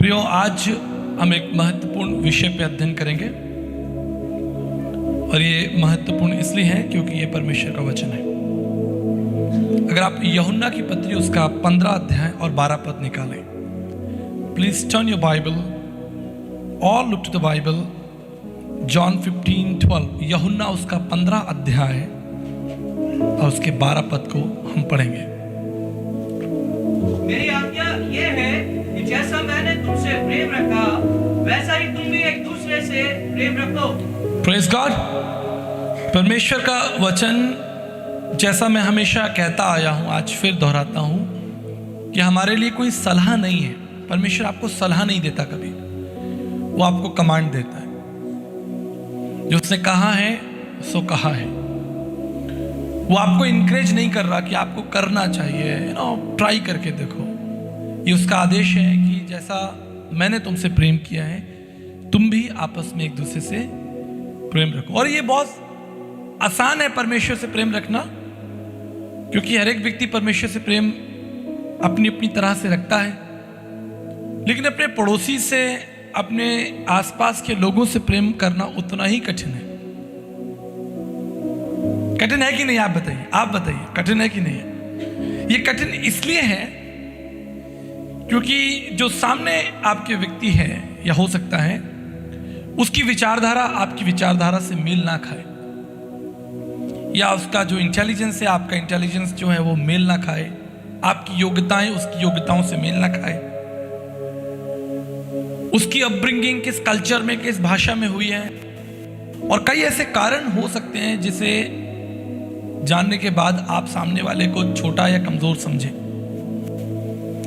प्रियो, आज हम एक महत्वपूर्ण विषय पे अध्ययन करेंगे और ये महत्वपूर्ण इसलिए है क्योंकि ये परमेश्वर का वचन है। अगर आप यूहन्ना की पत्री उसका 15 अध्याय और 12 पद निकालें, प्लीज टर्न योर बाइबल और look to the Bible, John 15:12। यूहन्ना उसका 15 अध्याय और उसके 12 पद को हम पढ़ेंगे। मेरी आज्ञा ये है कि जैसा मैंने तुमसे प्रेम रखा वैसा ही तुम भी एक दूसरे से प्रेम रखो। Praise God. परमेश्वर का वचन, जैसा मैं हमेशा कहता आया हूं, आज फिर दोहराता हूं कि हमारे लिए कोई सलाह नहीं है। परमेश्वर आपको सलाह नहीं देता कभी, वो आपको कमांड देता है। जो उसने कहा है सो कहा है। वो आपको इनकरेज नहीं कर रहा कि आपको करना चाहिए, ट्राई करके देखो। ये उसका आदेश है कि जैसा मैंने तुमसे प्रेम किया है तुम भी आपस में एक दूसरे से प्रेम रखो। और ये बहुत आसान है परमेश्वर से प्रेम रखना, क्योंकि हर एक व्यक्ति परमेश्वर से प्रेम अपनी अपनी तरह से रखता है। लेकिन अपने पड़ोसी से, अपने आसपास के लोगों से प्रेम करना उतना ही कठिन है। कठिन है कि नहीं? आप बताइए कठिन है कि नहीं है? ये कठिन इसलिए है क्योंकि जो सामने आपके व्यक्ति है या हो सकता है उसकी विचारधारा आपकी विचारधारा से मेल ना खाए, या उसका जो इंटेलिजेंस है आपका इंटेलिजेंस जो है वो मेल ना खाए, आपकी योग्यताएं उसकी योग्यताओं से मेल ना खाए, उसकी अपब्रिंगिंग किस कल्चर में, किस भाषा में हुई है। और कई ऐसे कारण हो सकते हैं जिसे जानने के बाद आप सामने वाले को छोटा या कमजोर समझें।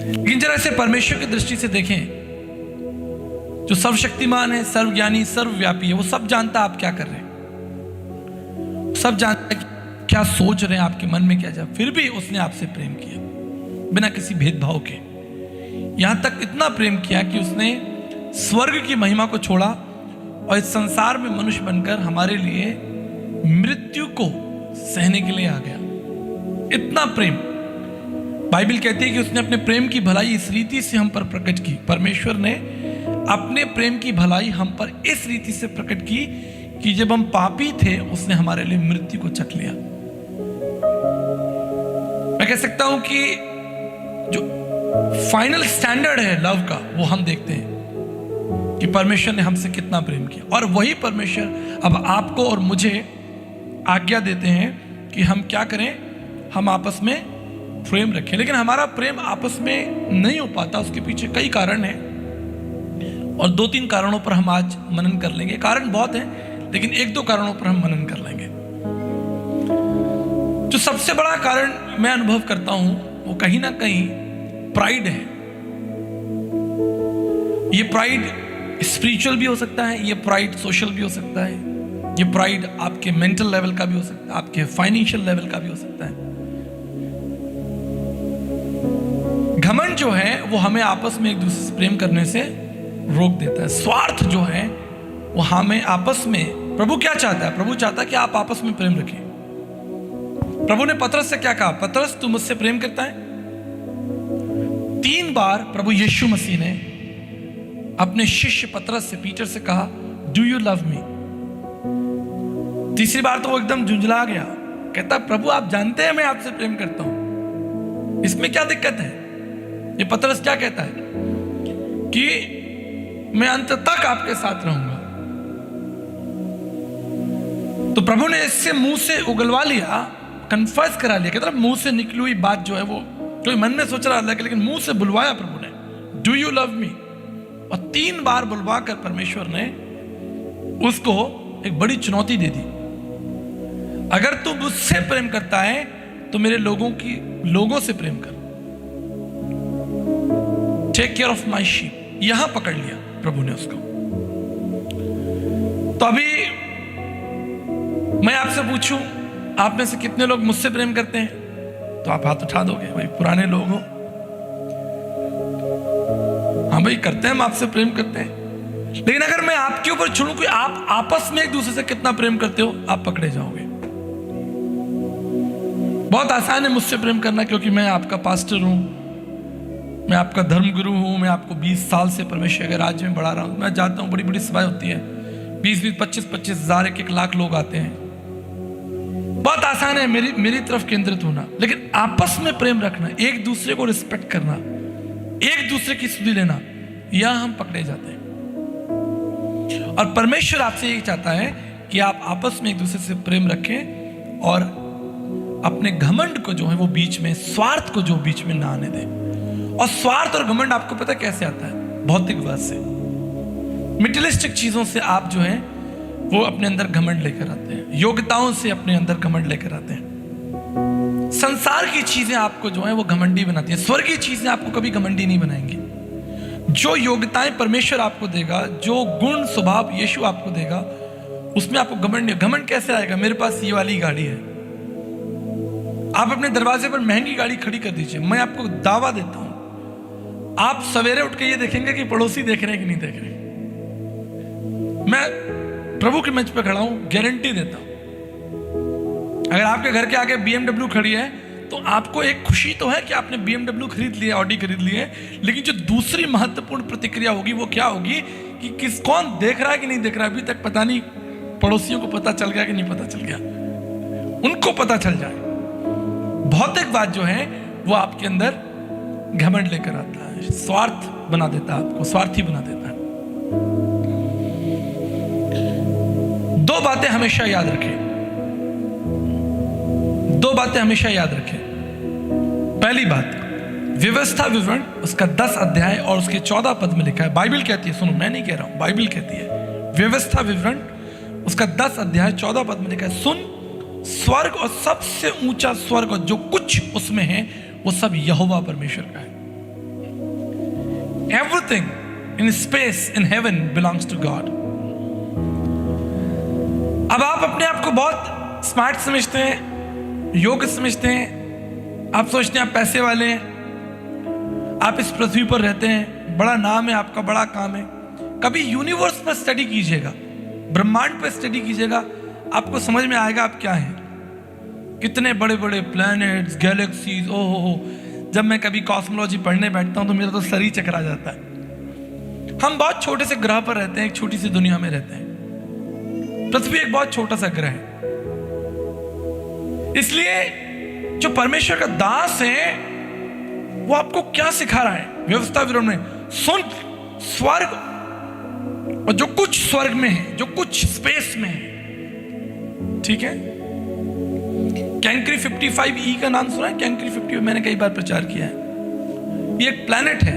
लेकिन जरा इसे परमेश्वर की दृष्टि से देखें, जो सर्वशक्तिमान है, सर्वज्ञानी, सर्वव्यापी है। वो सब जानता है आप क्या कर रहे हैं, सब जानता है क्या सोच रहे हैं, आपके मन में क्या जा। फिर भी उसने आपसे प्रेम किया बिना किसी भेदभाव के। यहां तक इतना प्रेम किया कि उसने स्वर्ग की महिमा को छोड़ा और इस संसार में मनुष्य बनकर हमारे लिए मृत्यु को सहने के लिए आ गया। इतना प्रेम। बाइबल कहती है कि उसने अपने प्रेम की भलाई इस रीति से हम पर प्रकट की। परमेश्वर ने अपने प्रेम की भलाई हम पर इस रीति से प्रकट की कि जब हम पापी थे उसने हमारे लिए मृत्यु को चख लिया। मैं कह सकता हूं कि जो फाइनल स्टैंडर्ड है लव का, वो हम देखते हैं कि परमेश्वर ने हमसे कितना प्रेम किया। और वही परमेश्वर अब आपको और मुझे आज्ञा देते हैं कि हम क्या करें, हम आपस में प्रेम रखें। लेकिन हमारा प्रेम आपस में नहीं हो पाता, उसके पीछे कई कारण हैं और 2-3 कारणों पर हम आज मनन कर लेंगे। कारण बहुत हैं लेकिन 1-2 कारणों पर हम मनन कर लेंगे। जो सबसे बड़ा कारण मैं अनुभव करता हूं वो कहीं ना कहीं प्राइड है। ये प्राइड स्पिरिचुअल भी हो सकता है, ये प्राइड सोशल भी हो सकता है, ये प्राइड आपके मेंटल लेवल का भी हो सकता है, आपके फाइनेंशियल लेवल का भी हो सकता है। घमंड जो है वो हमें आपस में एक दूसरे से प्रेम करने से रोक देता है। स्वार्थ जो है वो हमें आपस में, प्रभु क्या चाहता है? प्रभु चाहता है कि आप आपस में प्रेम रखें। प्रभु ने पतरस से क्या कहा? पतरस, तू मुझसे प्रेम करता है? 3 बार प्रभु यीशु मसीह ने अपने शिष्य पतरस से, पीटर से कहा, डू यू लव मी? तीसरी बार तो वो एकदम झुंझला गया, कहता, प्रभु आप जानते हैं मैं आपसे प्रेम करता हूं, इसमें क्या दिक्कत है? ये पतरस क्या कहता है कि मैं अंत तक आपके साथ रहूंगा। तो प्रभु ने इससे मुंह से उगलवा लिया, कन्फर्स करा लिया। कहता मुंह से निकली हुई बात जो है वो कोई मन में सोच रहा है, लेकिन मुंह से बुलवाया प्रभु ने, डू यू लव मी? और 3 बार बुलवा कर परमेश्वर ने उसको एक बड़ी चुनौती दे दी। अगर तू मुझसे प्रेम करता है तो मेरे लोगों से प्रेम कर। Take care of my sheep. यहां पकड़ लिया प्रभु ने उसको। तो अभी मैं आपसे पूछूं, आप में से कितने लोग मुझसे प्रेम करते हैं? तो आप हाथ उठा दोगे, भाई पुराने लोग हो। हाँ भाई, करते हैं, हम आपसे प्रेम करते हैं। लेकिन अगर मैं आपके ऊपर छोड़ूं कि आप आपस में एक दूसरे से कितना प्रेम करते हो, आप पकड़े जाओगे। बहुत आसान है मुझसे प्रेम करना क्योंकि मैं आपका पास्टर हूं, मैं आपका धर्म गुरु हूँ, मैं आपको 20 साल से परमेश्वर के राज्य में बढ़ा रहा हूँ। मैं जाता हूँ, बड़ी बड़ी सभाएं होती है, 20-20, 25-25 हज़ार, 1-1 लाख लोग आते हैं। बहुत आसान है मेरी तरफ केंद्रित होना, लेकिन आपस में प्रेम रखना, एक दूसरे को रिस्पेक्ट करना, एक दूसरे की स्तुति लेना, यह हम पकड़े जाते हैं। और परमेश्वर आपसे यही चाहता है कि आप आपस में एक दूसरे से प्रेम रखें और अपने घमंड को जो है वो बीच में, स्वार्थ को जो बीच में ना आने दें। और स्वार्थ और घमंड आपको पता कैसे आता है? भौतिकवाद से, मटेरियलिस्टिक चीजों से आप जो है वो अपने अंदर घमंड लेकर आते हैं, योग्यताओं से अपने अंदर घमंड लेकर आते हैं। संसार की चीजें आपको जो है वो घमंडी बनाती हैं, स्वर्गीय चीजें आपको कभी घमंडी नहीं बनाएंगी। जो योग्यताएं परमेश्वर आपको देगा, जो गुण स्वभाव यीशु आपको देगा, उसमें आपको घमंड। घमंड कैसे आएगा? मेरे पास ये वाली गाड़ी है, आप अपने दरवाजे पर महंगी गाड़ी खड़ी कर दीजिए, मैं आपको दावा देता हूं आप सवेरे उठ के ये देखेंगे कि पड़ोसी देख रहे हैं कि नहीं देख रहे। मैं प्रभु के मंच पे खड़ा हूं, गारंटी देता हूं अगर आपके घर के आगे BMW खड़ी है तो आपको एक खुशी तो है कि आपने BMW खरीद लिया, ऑडी खरीद ली है, लेकिन जो दूसरी महत्वपूर्ण प्रतिक्रिया होगी वो क्या होगी कि कौन देख रहा है कि नहीं देख रहा है। अभी तक पता नहीं पड़ोसियों को पता चल गया कि नहीं पता चल गया, उनको पता चल जाए। भौतिकवाद जो है वो आपके अंदर घमंड लेकर आता है, स्वार्थ बना देता है, आपको स्वार्थी बना देता है। दो बातें हमेशा याद रखें, दो बातें हमेशा याद रखें। पहली बात, व्यवस्था विवरण उसका 10 अध्याय और उसके 14 पद में लिखा है। बाइबल कहती है, सुनो मैं नहीं कह रहा हूं, बाइबल कहती है, व्यवस्था विवरण उसका 10 अध्याय 14 पद में लिखा है, सुन, स्वर्ग और सबसे ऊंचा स्वर्ग और जो कुछ उसमें है वो सब यहोवा परमेश्वर का है। Everything in space in heaven belongs to God. अब आप अपने आप को बहुत स्मार्ट समझते हैं, योग्य समझते हैं, आप सोचते हैं आप पैसे वाले हैं, आप इस पृथ्वी पर रहते हैं, बड़ा नाम है आपका, बड़ा काम है। कभी यूनिवर्स पर स्टडी कीजिएगा, ब्रह्मांड पर स्टडी कीजिएगा, आपको समझ में आएगा आप क्या हैं। कितने बड़े बड़े प्लैनेट्स, गैलेक्सीज, ओहो। जब मैं कभी कॉस्मोलॉजी पढ़ने बैठता हूं तो मेरा तो सर ही चकरा जाता है। हम बहुत छोटे से ग्रह पर रहते हैं, एक छोटी सी दुनिया में रहते हैं। पृथ्वी एक बहुत छोटा सा ग्रह है। इसलिए जो परमेश्वर का दास है वो आपको क्या सिखा रहा है? व्यवस्था विवरण में सुन, स्वर्ग और जो कुछ स्वर्ग में है, जो कुछ स्पेस में है, ठीक है। कैंक्री 55E का नाम सुना है? कैंक्री 50 मैंने कई बार प्रचार किया है। ये एक प्लैनेट है।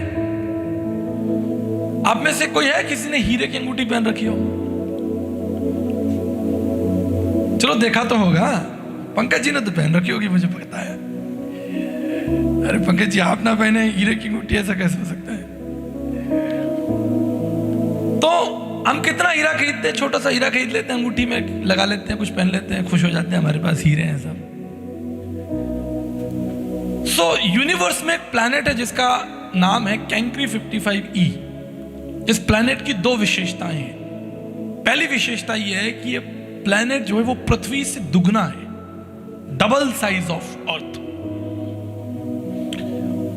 आप में से कोई है किसी ने हीरे की अंगूठी पहन रखी हो? चलो देखा तो होगा, पंकज जी ने तो पहन रखी होगी, मुझे पता है। अरे पंकज जी आप ना पहने हीरे की अंगूठी, ऐसा कैसे हो सकता है? तो हम कितना हीरा खरीदते हैं, छोटा सा हीरा खरीद लेते हैं, अंगूठी में लगा लेते हैं, कुछ पहन लेते हैं, खुश हो जाते हैं, हमारे पास हीरे हैं सब। सो यूनिवर्स में एक प्लैनेट है जिसका नाम है कैंक्री 55E। इस प्लैनेट की दो विशेषताएं हैं। पहली विशेषता यह है कि ये प्लैनेट जो है वो पृथ्वी से दुगना है, डबल साइज ऑफ अर्थ।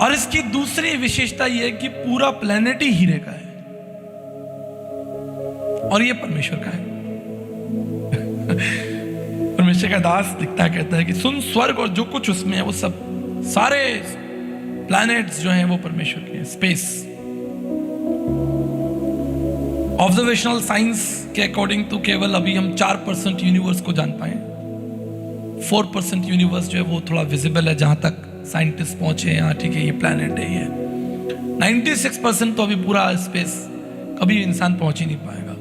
और इसकी दूसरी विशेषता यह है कि पूरा प्लैनेट ही हीरे का है और ये परमेश्वर का है। परमेश्वर का दास लिखता कहता है कि सुन, स्वर्ग और जो कुछ उसमें है वो सब, सारे प्लैनेट्स जो हैं वो परमेश्वर के हैं। स्पेस ऑब्जर्वेशनल साइंस के अकॉर्डिंग तो केवल अभी हम 4% यूनिवर्स को जान पाए। 4% यूनिवर्स जो है वो थोड़ा विजिबल है, जहां तक साइंटिस्ट पहुंचे हैं। हाँ ठीक है, ये प्लैनेट है, ये 96% तो अभी पूरा स्पेस कभी इंसान पहुंच ही नहीं पाएगा।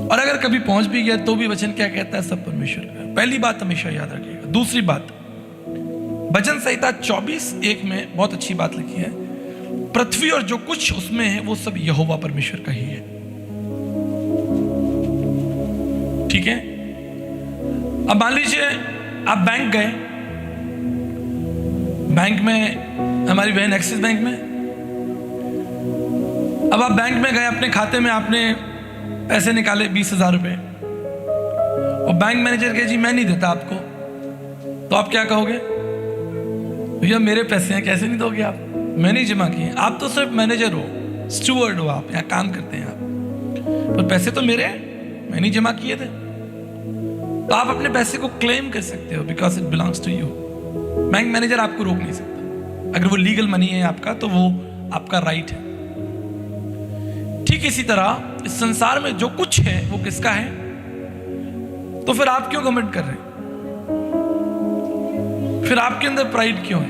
और अगर कभी पहुंच भी गया तो भी वचन क्या कहता है? सब परमेश्वर का है। पहली बात हमेशा याद रखिएगा। दूसरी बात, भजन संहिता 24:1 में बहुत अच्छी बात लिखी है, पृथ्वी और जो कुछ उसमें है वो सब यहोवा परमेश्वर का ही है। ठीक है। अब मान लीजिए आप बैंक गए, बैंक में, हमारी बहन एक्सिस बैंक में, अब आप बैंक में गए, अपने खाते में आपने पैसे निकाले 20,000 रुपए, और बैंक मैनेजर कहे जी मैं नहीं देता आपको, तो आप क्या कहोगे? भैया मेरे पैसे हैं, कैसे नहीं दोगे आप? मैंने जमा किए। आप तो सिर्फ मैनेजर हो, स्टूवर्ड हो, आप यहाँ काम करते हैं आप, पर पैसे तो मेरे हैं, मैंने जमा किए थे। तो आप अपने पैसे को क्लेम कर सकते हो because it belongs to you. Bank manager आपको रोक नहीं सकता। अगर वो लीगल मनी है आपका तो वो आपका राइट है। ठीक इसी तरह इस संसार में जो कुछ है वो किसका है? तो फिर आप क्यों घमंड कर रहे हैं? फिर आपके अंदर प्राइड क्यों है?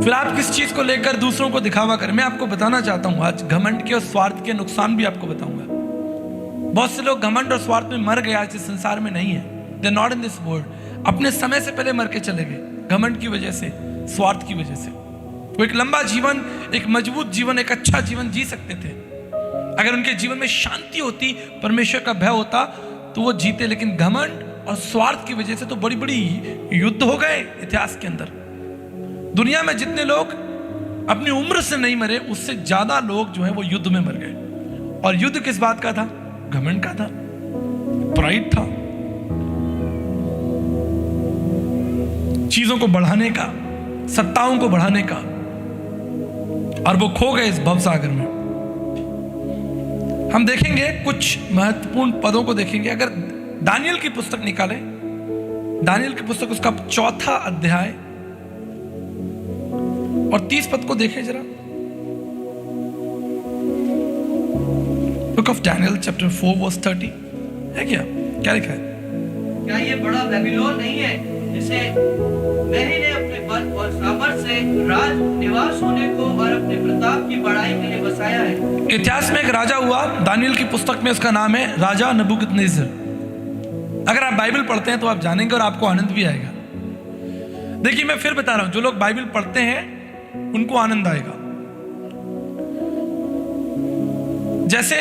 फिर आप किस चीज को लेकर दूसरों को दिखावा करें? मैं आपको बताना चाहता हूं आज घमंड के और स्वार्थ के नुकसान भी आपको बताऊंगा। बहुत से लोग घमंड और स्वार्थ में मर गए, आज इस संसार में नहीं है। They are not in this world. अपने समय से पहले मर के चले गए घमंड की वजह से, स्वार्थ की वजह से। वो एक लंबा जीवन, एक मजबूत जीवन, एक अच्छा जीवन जी सकते थे अगर उनके जीवन में शांति होती, परमेश्वर का भय होता तो वो जीते। लेकिन घमंड और स्वार्थ की वजह से तो बड़ी बड़ी युद्ध हो गए इतिहास के अंदर। दुनिया में जितने लोग अपनी उम्र से नहीं मरे, उससे ज्यादा लोग जो है वो युद्ध में मर गए। और युद्ध किस बात का था? घमंड का था, प्राइड था, चीजों को बढ़ाने का, सत्ताओं को बढ़ाने का। और वो खो गए इस भवसागर में। हम देखेंगे कुछ महत्वपूर्ण पदों को देखेंगे। अगर दानियल की पुस्तक निकालें, दानियल की पुस्तक उसका 4 अध्याय और 30 पद को देखें जरा। Book of Daniel chapter 4 verse 30 है क्या लिखा है? क्या ये बड़ा बेबीलोन नहीं है जिसे मैंने ने अपने बल और सामर्थ से राज निवास होने को और अपने प्रताप की बढ़ाई के लिए बसाया है? इतिहास में एक राजा हुआ, दानियल की पुस्तक में उसका नाम है राजा नबूकदनेस्सर। अगर आप बाइबल पढ़ते हैं तो आप जानेंगे और आपको आनंद भी आएगा। देखिए मैं फिर बता रहा हूं, जो लोग बाइबल पढ़ते हैं उनको आनंद आएगा। जैसे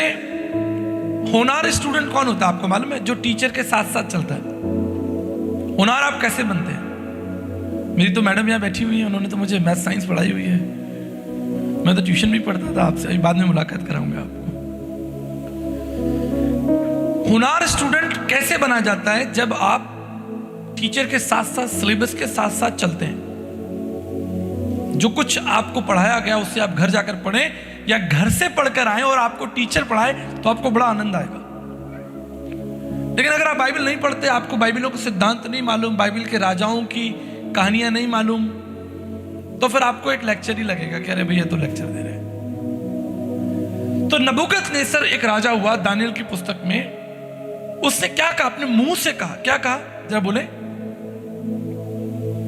होनार स्टूडेंट कौन होता है आपको मालूम है? जो टीचर के साथ साथ चलता है। होनार आप कैसे बनते हैं? मेरी तो मैडम यहाँ बैठी हुई है, उन्होंने तो मुझे मैथ साइंस पढ़ाई हुई है। मैं तो ट्यूशन भी पढ़ता था, आपसे बाद में मुलाकात कराऊंगा आपको। होनार स्टूडेंट कैसे बना जाता है? जब आप टीचर के साथ साथ, सिलेबस के साथ साथ चलते हैं। जो कुछ आपको पढ़ाया गया उससे आप घर जाकर पढ़ें या घर से पढ़कर आए और आपको टीचर पढ़ाए तो आपको बड़ा आनंद आएगा। लेकिन अगर आप बाइबल नहीं पढ़ते, आपको बाइबलों के सिद्धांत नहीं मालूम, बाइबल के राजाओं की कहानियां नहीं मालूम, तो फिर आपको एक लेक्चर ही लगेगा कि अरे भैया तो लेक्चर दे रहे हैं। तो नबूकदनेस्सर एक राजा हुआ दानियल की पुस्तक में। उसने क्या कहा? अपने मुंह से कहा। क्या कहा जरा बोले?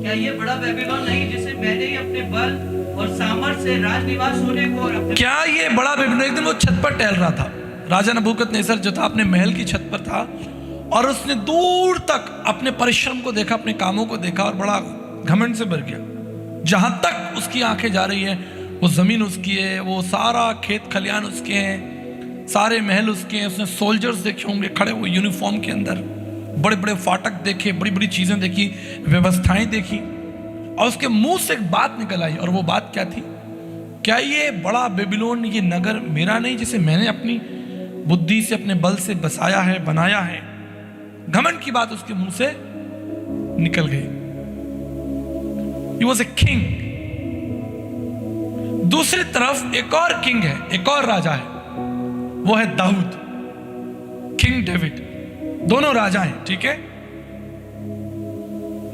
क्या ये बड़ा बेबीलोन नहीं जिसे मैंने ही अपने बल और सामर्थ से राज निवास होने को और अपने... क्या ये बड़ा बेबीलोन? एक दिन वो छत पर टहल रहा था, राजा नबूकदनेस्सर जो था अपने महल की छत पर था, और उसने दूर तक अपने परिश्रम को देखा, अपने कामों को देखा और बड़ा घमंड से भर गया। जहां तक उसकी आंखें जा रही है वो जमीन उसकी है, वो सारा खेत खलियान उसके हैं, सारे महल उसके हैं। उसने सोल्जर्स देखे होंगे खड़े हुए यूनिफॉर्म के अंदर, बड़े बड़े फाटक देखे, बड़ी बड़ी चीजें देखी, व्यवस्थाएं देखी। और उसके मुंह से एक बात निकल आई, और वो बात क्या थी? क्या ये बड़ा बेबीलोन, ये नगर मेरा नहीं जिसे मैंने अपनी बुद्धि से, अपने बल से बसाया है, बनाया है? घमंड की बात उसके मुंह से निकल गई। He was a king। दूसरी तरफ एक और किंग है, एक और राजा है, वो है दाऊद, किंग डेविड। दोनों राजा हैं, ठीक है।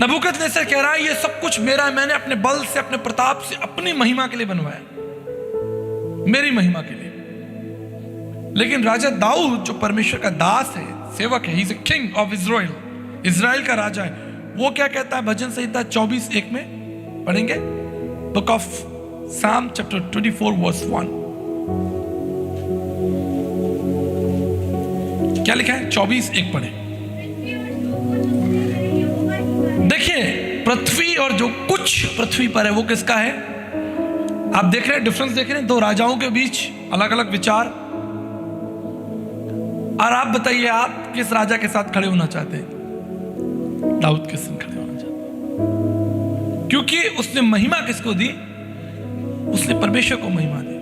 नबूकदनेस्सर कह रहा है ये सब कुछ मेरा है, मैंने अपने बल से, अपने प्रताप से, अपनी महिमा के लिए बनवाया, मेरी महिमा के लिए। लेकिन राजा दाऊद जो परमेश्वर का दास है, सेवक है, he is a king of Israel, Israel का राजा है, वो क्या कहता है? भजन संहिता 24:1 में पढ़ेंगे, बुक ऑफ साम चैप्टर 24 वर्स 1। क्या लिखा है? 24:1 पढ़े। देखिए पृथ्वी और जो कुछ पृथ्वी पर है वो किसका है? आप देख रहे हैं डिफरेंस, देख रहे हैं दो राजाओं के बीच अलग अलग विचार। और आप बताइए आप किस राजा के साथ खड़े होना चाहते हैं? दाऊद के साथ खड़े होना चाहते हैं, क्योंकि उसने महिमा किसको दी? उसने परमेश्वर को महिमा दी।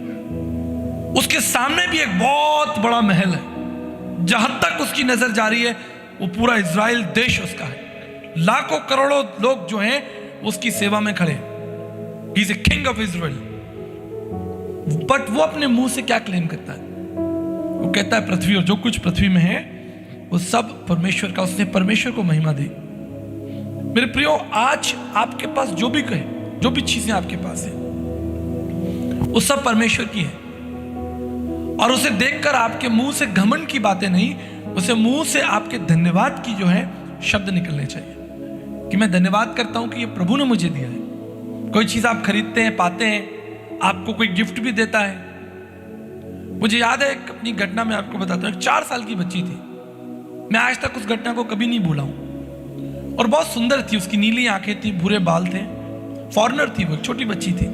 उसके सामने भी एक बहुत बड़ा महल है, जहां तक उसकी नजर जा रही है वो पूरा इजराइल देश उसका है। लाखों करोड़ों लोग जो हैं उसकी सेवा में खड़े, he is a king of Israel. But वो अपने मुंह से क्या क्लेम करता है? वो कहता है पृथ्वी और जो कुछ पृथ्वी में है वो सब परमेश्वर का, उसने परमेश्वर को महिमा दी। मेरे प्रियो, आज आपके पास जो भी कहे, जो भी चीजें आपके पास है, वो सब परमेश्वर की है। और उसे देखकर आपके मुंह से घमंड की बातें नहीं, उसे मुंह से आपके धन्यवाद की जो है शब्द निकलने चाहिए कि मैं धन्यवाद करता हूं कि ये प्रभु ने मुझे दिया है। कोई चीज आप खरीदते हैं, पाते हैं, आपको कोई गिफ्ट भी देता है। मुझे याद है एक अपनी घटना में आपको बताता हूं। एक 4 साल की बच्ची थी, मैं आज तक उस घटना को कभी नहीं भूला हूं। और बहुत सुंदर थी, उसकी नीली आंखें थी, भूरे बाल थे, फॉरेनर थी, वो एक छोटी बच्ची थी।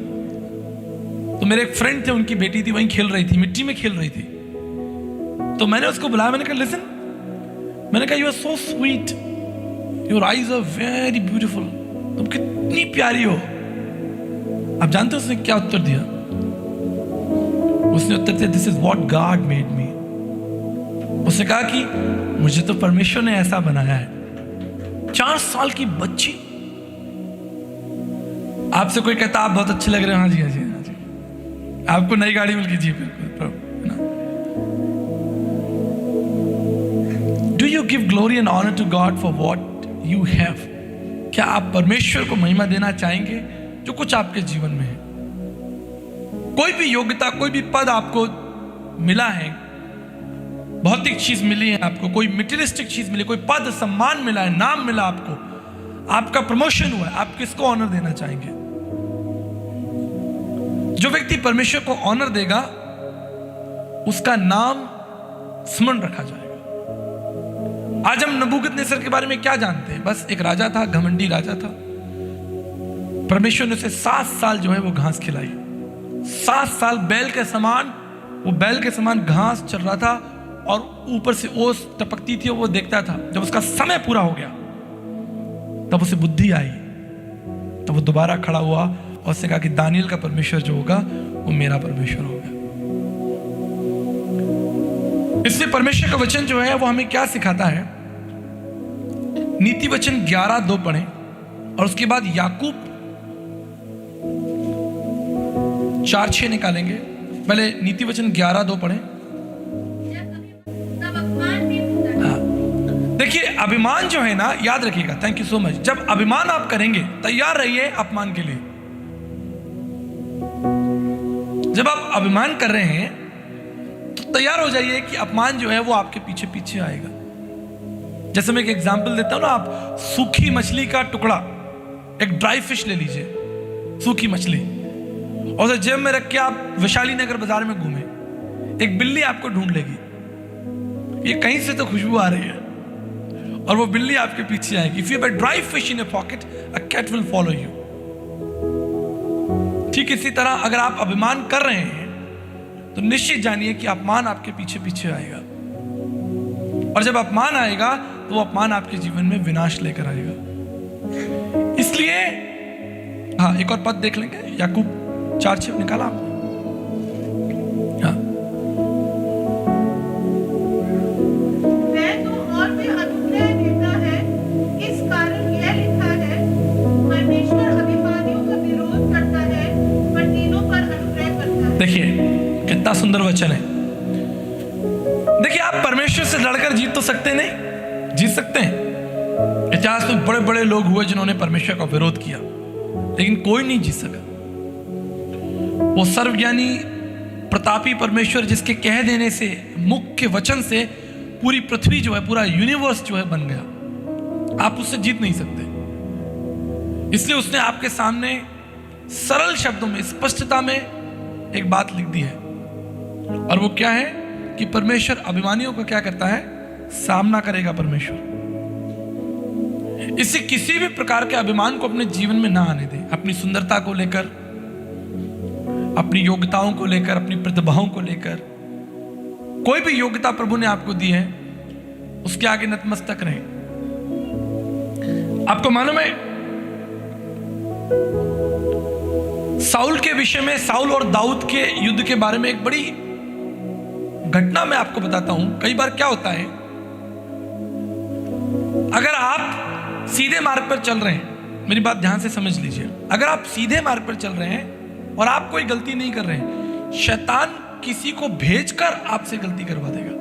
तो मेरे एक फ्रेंड थे, उनकी बेटी थी, वहीं खेल रही थी, मिट्टी में खेल रही थी। तो मैंने उसको बुलाया, मैंने कहा लिसन, मैंने कहा you are so sweet, your eyes are very beautiful, तुम कितनी प्यारी हो। आप जानते हो उसने क्या उत्तर दिया? उसने उत्तर दिया, this is what God made me. उसने कहा कि मुझे तो परमेश्वर ने ऐसा बनाया है। 4 साल की बच्ची। आपसे कोई कहता आप बहुत अच्छे लग रहे हो, हाँ जी हाँ जी हाँ जी, आपको नई गाड़ी मिल गई, जी बिल्कुल। Do you give glory and honour to God for what you have? क्या आप परमेश्वर को महिमा देना चाहेंगे जो कुछ आपके जीवन में है? कोई भी योग्यता, कोई भी पद आपको मिला है, भौतिक चीज मिली है आपको, कोई मटेरियलिस्टिक चीज मिली, कोई पद सम्मान मिला है, नाम मिला आपको, आपका प्रमोशन हुआ है, आप किसको ऑनर देना चाहेंगे? जो व्यक्ति परमेश्वर को ऑनर देगा उसका नाम स्मरण रखा जाएगा। आज हम नबूकदनेस्सर के बारे में क्या जानते हैं? बस एक राजा था, घमंडी राजा था। परमेश्वर ने उसे 7 साल जो है वो घास खिलाई। 7 साल बैल के समान, वो बैल के समान घास चल रहा था और ऊपर से ओस टपकती थी और वो देखता था। जब उसका समय पूरा हो गया तब उसे बुद्धि आई, तब वो दोबारा खड़ा हुआ और उसने कहा कि दानियल का परमेश्वर जो होगा वो मेरा परमेश्वर होगा। इसलिए परमेश्वर का वचन जो है वो हमें क्या सिखाता है? नीति वचन 11:2 पढ़ें और उसके बाद याकूब 4:6 निकालेंगे। पहले नीति वचन 11:2 पढ़ें। देखिए, अभिमान जो है ना, याद रखिएगा, थैंक यू सो मच। जब अभिमान आप करेंगे, तैयार रहिए अपमान के लिए। जब आप अभिमान कर रहे हैं तो तैयार हो जाइए कि अपमान जो है वो आपके पीछे पीछे आएगा। जैसे मैं एक एग्जांपल देता हूं ना, आप सूखी मछली का टुकड़ा, एक ड्राई फिश ले लीजिए, सूखी मछली, और उसे जेब में रख के आप वैशाली नगर बाजार में घूमे, एक बिल्ली आपको ढूंढ लेगी। ये कहीं से तो खुशबू आ रही है और वो बिल्ली आपके पीछे आएगी। If you have a dry fish in your pocket, a cat will follow you. ठीक इसी तरह अगर आप अभिमान कर रहे हैं तो निश्चित जानिए कि अपमान आपके पीछे पीछे आएगा, और जब अपमान आएगा तो वो अपमान आपके जीवन में विनाश लेकर आएगा। इसलिए हाँ, एक और पद देख लेंगे, याकूब 4:6 निकाला आपने? हाँ, मैं तो और भी अनुग्रह देता है, इस कारण यह लिखा है, परमेश्वर अभिमानियों का विरोध करता है पर दीनों पर अनुग्रह करता है। देखिए कितना सुंदर वचन है। देखिए, आप परमेश्वर से लड़कर जीत तो सकते नहीं, जीत सकते हैं। इतिहास में बड़े बड़े लोग हुए जिन्होंने परमेश्वर का विरोध किया, लेकिन कोई नहीं जीत सका। वो सर्वज्ञानी प्रतापी परमेश्वर जिसके कह देने से, मुख्य वचन से पूरी पृथ्वी जो है, पूरा यूनिवर्स जो है बन गया, आप उससे जीत नहीं सकते। इसलिए उसने आपके सामने सरल शब्दों में, स्पष्टता में एक बात लिख दी है, और वो क्या है कि परमेश्वर अभिमानियों का क्या करता है? सामना करेगा परमेश्वर। इससे किसी भी प्रकार के अभिमान को अपने जीवन में ना आने दें। अपनी सुंदरता को लेकर, अपनी योग्यताओं को लेकर, अपनी प्रतिभाओं को लेकर, कोई भी योग्यता प्रभु ने आपको दी है उसके आगे नतमस्तक रहें। आपको मालूम है साउल के विषय में, साउल और दाऊद के युद्ध के बारे में एक बड़ी घटना मैं आपको बताता हूं। कई बार क्या होता है, अगर आप सीधे मार्ग पर चल रहे हैं, मेरी बात ध्यान से समझ लीजिए, अगर आप सीधे मार्ग पर चल रहे हैं और आप कोई गलती नहीं कर रहे हैं, शैतान किसी को भेजकर आपसे गलती करवा देगा।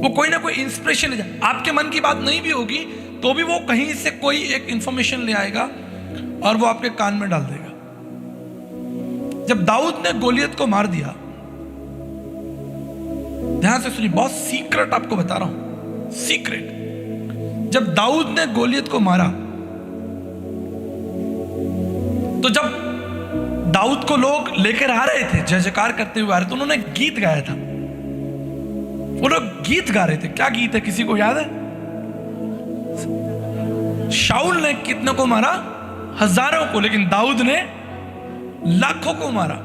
वो कोई ना कोई इंस्पिरेशन ले जाए, आपके मन की बात नहीं भी होगी तो भी वो कहीं से कोई एक इंफॉर्मेशन ले आएगा और वो आपके कान में डाल देगा। जब दाऊद ने गोलियत को मार दिया, ध्यान से सुनिए, बहुत सीक्रेट आपको बता रहा हूं, सीक्रेट। जब दाऊद ने गोलियत को मारा तो जब दाऊद को लोग लेकर आ रहे थे, जय जयकार करते हुए आ रहे थे, उन्होंने गीत गाया था। वो लोग गीत गा रहे थे। क्या गीत है, किसी को याद है? शाऊल ने कितने को मारा? हजारों को, लेकिन दाऊद ने लाखों को मारा।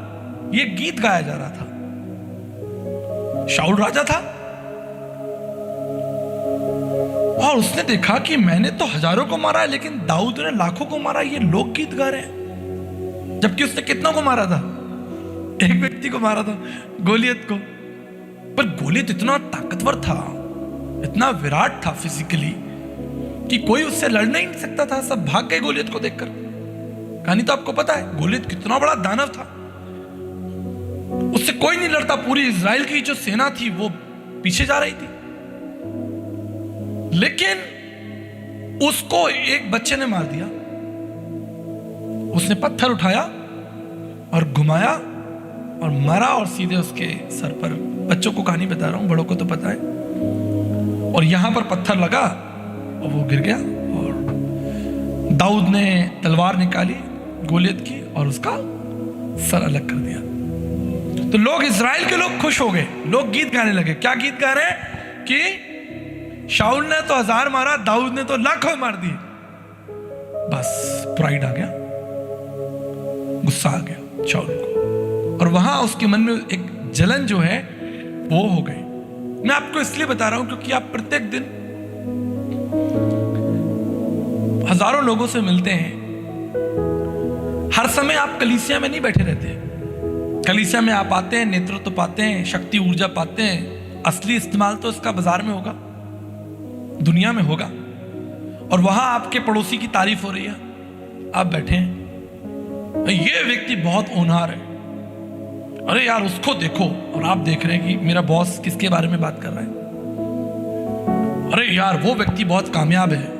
ये गीत गाया जा रहा था। शाऊल राजा था और उसने देखा कि मैंने तो हजारों को मारा है, लेकिन दाऊद ने लाखों को मारा। ये लोग गीत गा रहे हैं, जबकि उसने कितनों को मारा था? एक व्यक्ति को मारा था, गोलियत को। पर गोलियत इतना ताकतवर था, इतना विराट था फिजिकली, कि कोई उससे लड़ना ही नहीं सकता था। सब भाग गए गोलियत को देखकर। कहानी तो आपको पता है, गोलियत कितना बड़ा दानव था, उससे कोई नहीं लड़ता। पूरी इजराइल की जो सेना थी वो पीछे जा रही थी, लेकिन उसको एक बच्चे ने मार दिया। उसने पत्थर उठाया और घुमाया और मारा और सीधे उसके सर पर। बच्चों को कहानी बता रहा हूं, बड़ों को तो पता है। और यहां पर पत्थर लगा और वो गिर गया। और दाऊद ने तलवार निकाली गोलियत की और उसका सर अलग कर दिया। तो लोग, इजराइल के लोग खुश हो गए, लोग गीत गाने लगे। क्या गीत गा रहे हैं? कि शाऊल ने तो 1000 मारा, दाऊद ने तो लाखों मार दिए। बस प्राइड आ गया, गुस्सा आ गया शाऊल को, और वहां उसके मन में एक जलन जो है वो हो गई। मैं आपको इसलिए बता रहा हूं क्योंकि आप प्रत्येक दिन हजारों लोगों से मिलते हैं। हर समय आप कलीसिया में नहीं बैठे रहते। कलीसिया में आप आते हैं, नेतृत्व पाते हैं, शक्ति ऊर्जा पाते हैं। असली इस्तेमाल तो इसका बाजार में होगा, दुनिया में होगा। और वहां आपके पड़ोसी की तारीफ हो रही है, आप बैठे हैं, ये व्यक्ति बहुत होनहार है, अरे यार उसको देखो, और आप देख रहे हैं कि मेरा बॉस किसके बारे में बात कर रहा है, अरे यार वो व्यक्ति बहुत कामयाब है।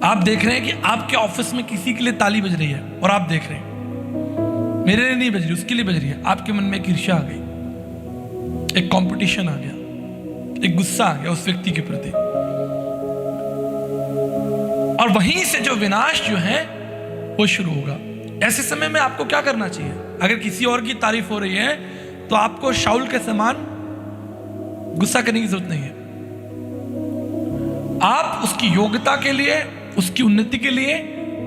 आप देख रहे हैं कि आपके ऑफिस में किसी के लिए ताली बज रही है और आप देख रहे हैं मेरे लिए नहीं बज रही, उसके लिए बज रही है। आपके मन में एक ईर्ष्या आ गई, एक कंपटीशन आ गया, एक गुस्सा आ गया उस व्यक्ति के प्रति। और वहीं से जो विनाश जो है वो शुरू होगा। ऐसे समय में आपको क्या करना चाहिए? अगर किसी और की तारीफ हो रही है तो आपको शाऊल के समान गुस्सा करने की जरूरत नहीं है। आप उसकी योग्यता के लिए, उसकी उन्नति के लिए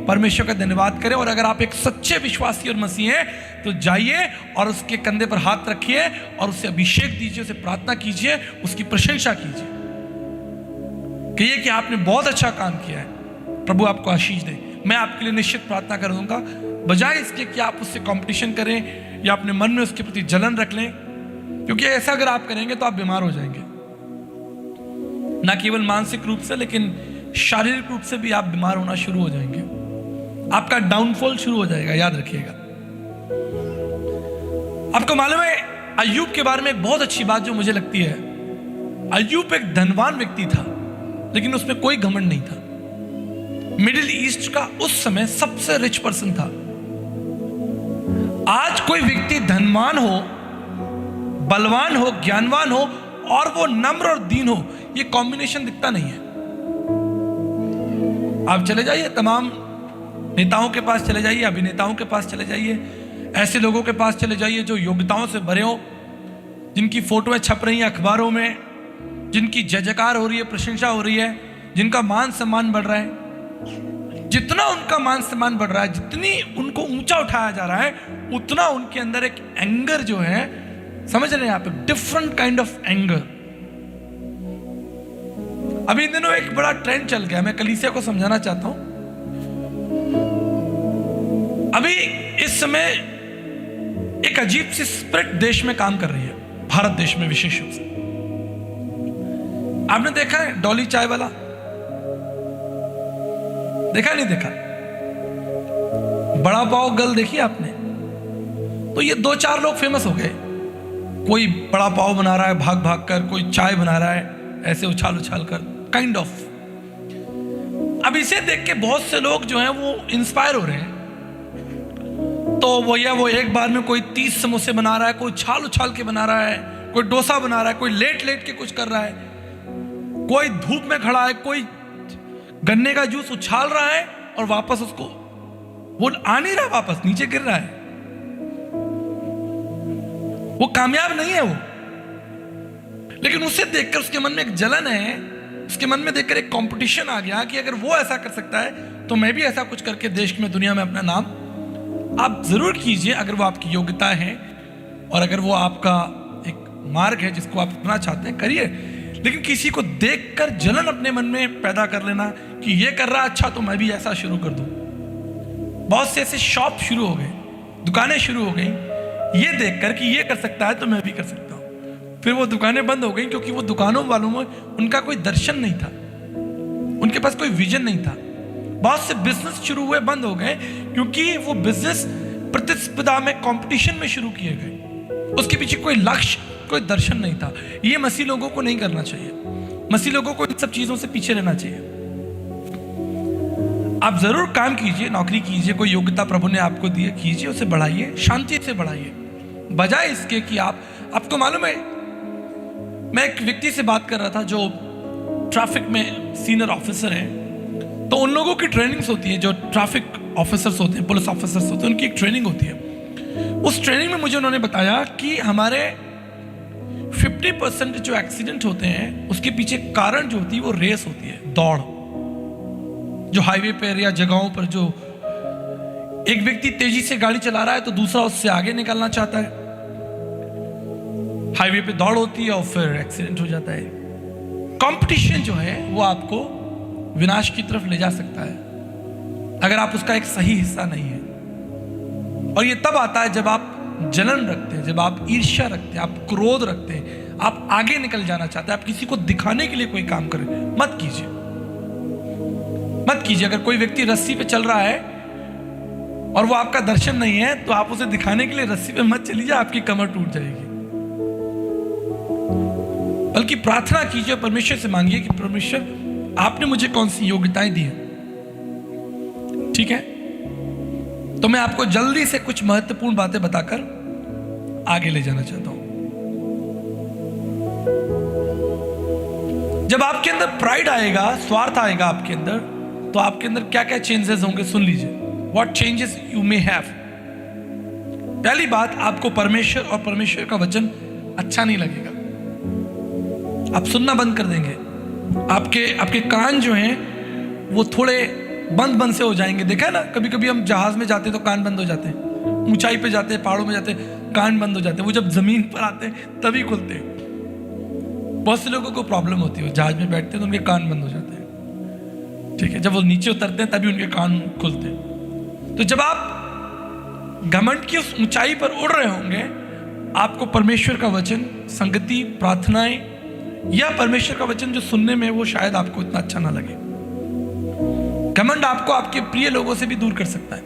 परमेश्वर का धन्यवाद करें। और अगर आप एक सच्चे विश्वासी और मसीह हैं तो जाइए और उसके कंधे पर हाथ रखिए और उसे अभिषेक दीजिए, उसे प्रार्थना कीजिए, उसकी प्रशंसा कीजिए, कहिए कि आपने बहुत अच्छा काम किया है, प्रभु आपको आशीष दे। मैं आपके लिए निश्चित प्रार्थना करूंगा, बजाय इसके कि आप उससे कंपटीशन करें या अपने मन में उसके प्रति जलन रख लें, क्योंकि ऐसा अगर आप करेंगे तो आप बीमार हो जाएंगे, ना केवल मानसिक रूप से लेकिन शारीरिक रूप से भी आप बीमार होना शुरू हो जाएंगे। आपका डाउनफॉल शुरू हो जाएगा, याद रखिएगा। आपको मालूम है अय्यूब के बारे में एक बहुत अच्छी बात जो मुझे लगती है, अय्यूब एक धनवान व्यक्ति था लेकिन उसमें कोई घमंड नहीं था। मिडिल ईस्ट का उस समय सबसे रिच पर्सन था। आज कोई व्यक्ति धनवान हो, बलवान हो, ज्ञानवान हो और वो नम्र और दीन हो, ये कॉम्बिनेशन दिखता नहीं है। आप चले जाइए, तमाम नेताओं के पास चले जाइए, अभिनेताओं के पास चले जाइए, ऐसे लोगों के पास चले जाइए जो योग्यताओं से भरे हो, जिनकी फोटोएं छप रही हैं अखबारों में, जिनकी जय जयकार हो रही है, प्रशंसा हो रही है, जिनका मान सम्मान बढ़ रहा है। जितना उनका मान सम्मान बढ़ रहा है, जितनी उनको ऊंचा उठाया जा रहा है, उतना उनके अंदर एक एंगर जो है, समझ रहे हैं आप, डिफरेंट काइंड ऑफ एंगर। अभी इन दिनों एक बड़ा ट्रेंड चल गया, मैं कलीसिया को समझाना चाहता हूं। अभी इस समय एक अजीब सी स्पिरिट देश में काम कर रही है, भारत देश में विशेष रूप से। आपने देखा है डॉली चाय वाला? देखा नहीं देखा? बड़ा पाव गर्ल देखी आपने? तो ये 2-4 लोग फेमस हो गए। कोई बड़ा पाव बना रहा है भाग भाग कर, कोई चाय बना रहा है ऐसे उछाल उछाल कर, काइंड ऑफ। अब इसे देख के बहुत से लोग जो हैं वो इंस्पायर हो रहे हैं। तो वो एक बार में कोई 30 समोसे बना रहा है, कोई उछाल उछाल के बना रहा है, कोई डोसा बना रहा है, कोई लेट लेट के कुछ कर रहा है, कोई धूप में खड़ा है, कोई गन्ने का जूस उछाल रहा है और वापस उसको वो आ नहीं रहा, वापस नीचे गिर रहा है। वो कामयाब नहीं है वो, लेकिन उसे देखकर उसके मन में एक जलन है, उसके मन में देखकर एक कंपटीशन आ गया कि अगर वो ऐसा कर सकता है तो मैं भी ऐसा कुछ करके देश में, दुनिया में अपना नाम। आप जरूर कीजिए अगर वो आपकी योग्यता है और अगर वो आपका एक मार्ग है जिसको आप अपना चाहते हैं, करिए। लेकिन किसी को देखकर जलन अपने मन में पैदा कर लेना कि ये कर रहा अच्छा तो मैं भी ऐसा शुरू कर दूं। बहुत से ऐसे शॉप शुरू हो गए, दुकानें शुरू हो गई ये देखकर कि ये कर सकता है तो मैं भी कर सकता हूं। फिर वो दुकानें बंद हो गई क्योंकि वो दुकानों वालों में उनका कोई दर्शन नहीं था, उनके पास कोई विजन नहीं था। बहुत से बिजनेस शुरू हुए, बंद हो गए क्योंकि वो बिजनेस प्रतिस्पर्धा में, कंपटीशन में शुरू किए गए। उसके पीछे कोई लक्ष्य, कोई दर्शन नहीं था। ये मसीह लोगों को नहीं करना चाहिए। मसीह लोगों को इन सब चीजों से पीछे रहना चाहिए। आप जरूर काम कीजिए, नौकरी कीजिए, कोई योग्यता प्रभु ने आपको दी है कीजिए, उसे बढ़ाइए, शांति से बढ़ाइए, बजाय इसके कि आपको मालूम है, मैं एक व्यक्ति से बात कर रहा था जो ट्रैफिक में सीनियर ऑफिसर हैं। तो उन लोगों की ट्रेनिंग्स होती है, जो ट्रैफिक ऑफिसर्स होते हैं, पुलिस ऑफिसर्स होते हैं, उनकी एक ट्रेनिंग होती है। उस ट्रेनिंग में मुझे उन्होंने बताया कि हमारे 50% जो एक्सीडेंट होते हैं उसके पीछे कारण जो होती है वो रेस होती है, दौड़। जो हाईवे पर या जगहों पर जो एक व्यक्ति तेजी से गाड़ी चला रहा है तो दूसरा उससे आगे निकलना चाहता है, हाईवे पे दौड़ होती है और फिर एक्सीडेंट हो जाता है। कंपटीशन जो है वो आपको विनाश की तरफ ले जा सकता है अगर आप उसका एक सही हिस्सा नहीं है। और ये तब आता है जब आप जलन रखते हैं, जब आप ईर्ष्या रखते हैं, आप क्रोध रखते हैं, आप आगे निकल जाना चाहते हैं, आप किसी को दिखाने के लिए कोई काम करें। मत कीजिए, मत कीजिए। अगर कोई व्यक्ति रस्सी पे चल रहा है और वो आपका दर्शन नहीं है तो आप उसे दिखाने के लिए रस्सी पे मत चलिए, आपकी कमर टूट जाएगी। बल्कि प्रार्थना कीजिए, परमेश्वर से मांगिए कि परमेश्वर आपने मुझे कौन सी योग्यताएं दी हैं, ठीक है? तो मैं आपको जल्दी से कुछ महत्वपूर्ण बातें बताकर आगे ले जाना चाहता हूं। जब आपके अंदर प्राइड आएगा, स्वार्थ आएगा आपके अंदर, तो आपके अंदर क्या क्या चेंजेस होंगे सुन लीजिए। What changes you may have. पहली बात, आपको परमेश्वर और परमेश्वर का वचन अच्छा नहीं लगेगा, आप सुनना बंद कर देंगे। आपके कान जो हैं वो थोड़े बंद से हो जाएंगे। देखा है ना, कभी कभी हम जहाज में जाते हैं तो कान बंद हो जाते हैं, ऊंचाई पे जाते हैं, पहाड़ों में जाते हैं, कान बंद हो जाते हैं। वो जब जमीन पर आते हैं तभी खुलते हैं। बहुत से लोगों को प्रॉब्लम होती है, जहाज में बैठते हैं तो उनके कान बंद हो जाते हैं, ठीक है? जब वो नीचे उतरते हैं तभी उनके कान खुलते हैं। तो जब आप घमंड की उस ऊंचाई पर उड़ रहे होंगे, आपको परमेश्वर का वचन, संगति, प्रार्थनाएं या परमेश्वर का वचन जो सुनने में वो शायद आपको इतना अच्छा ना लगे। घमंड आपको आपके प्रिय लोगों से भी दूर कर सकता है,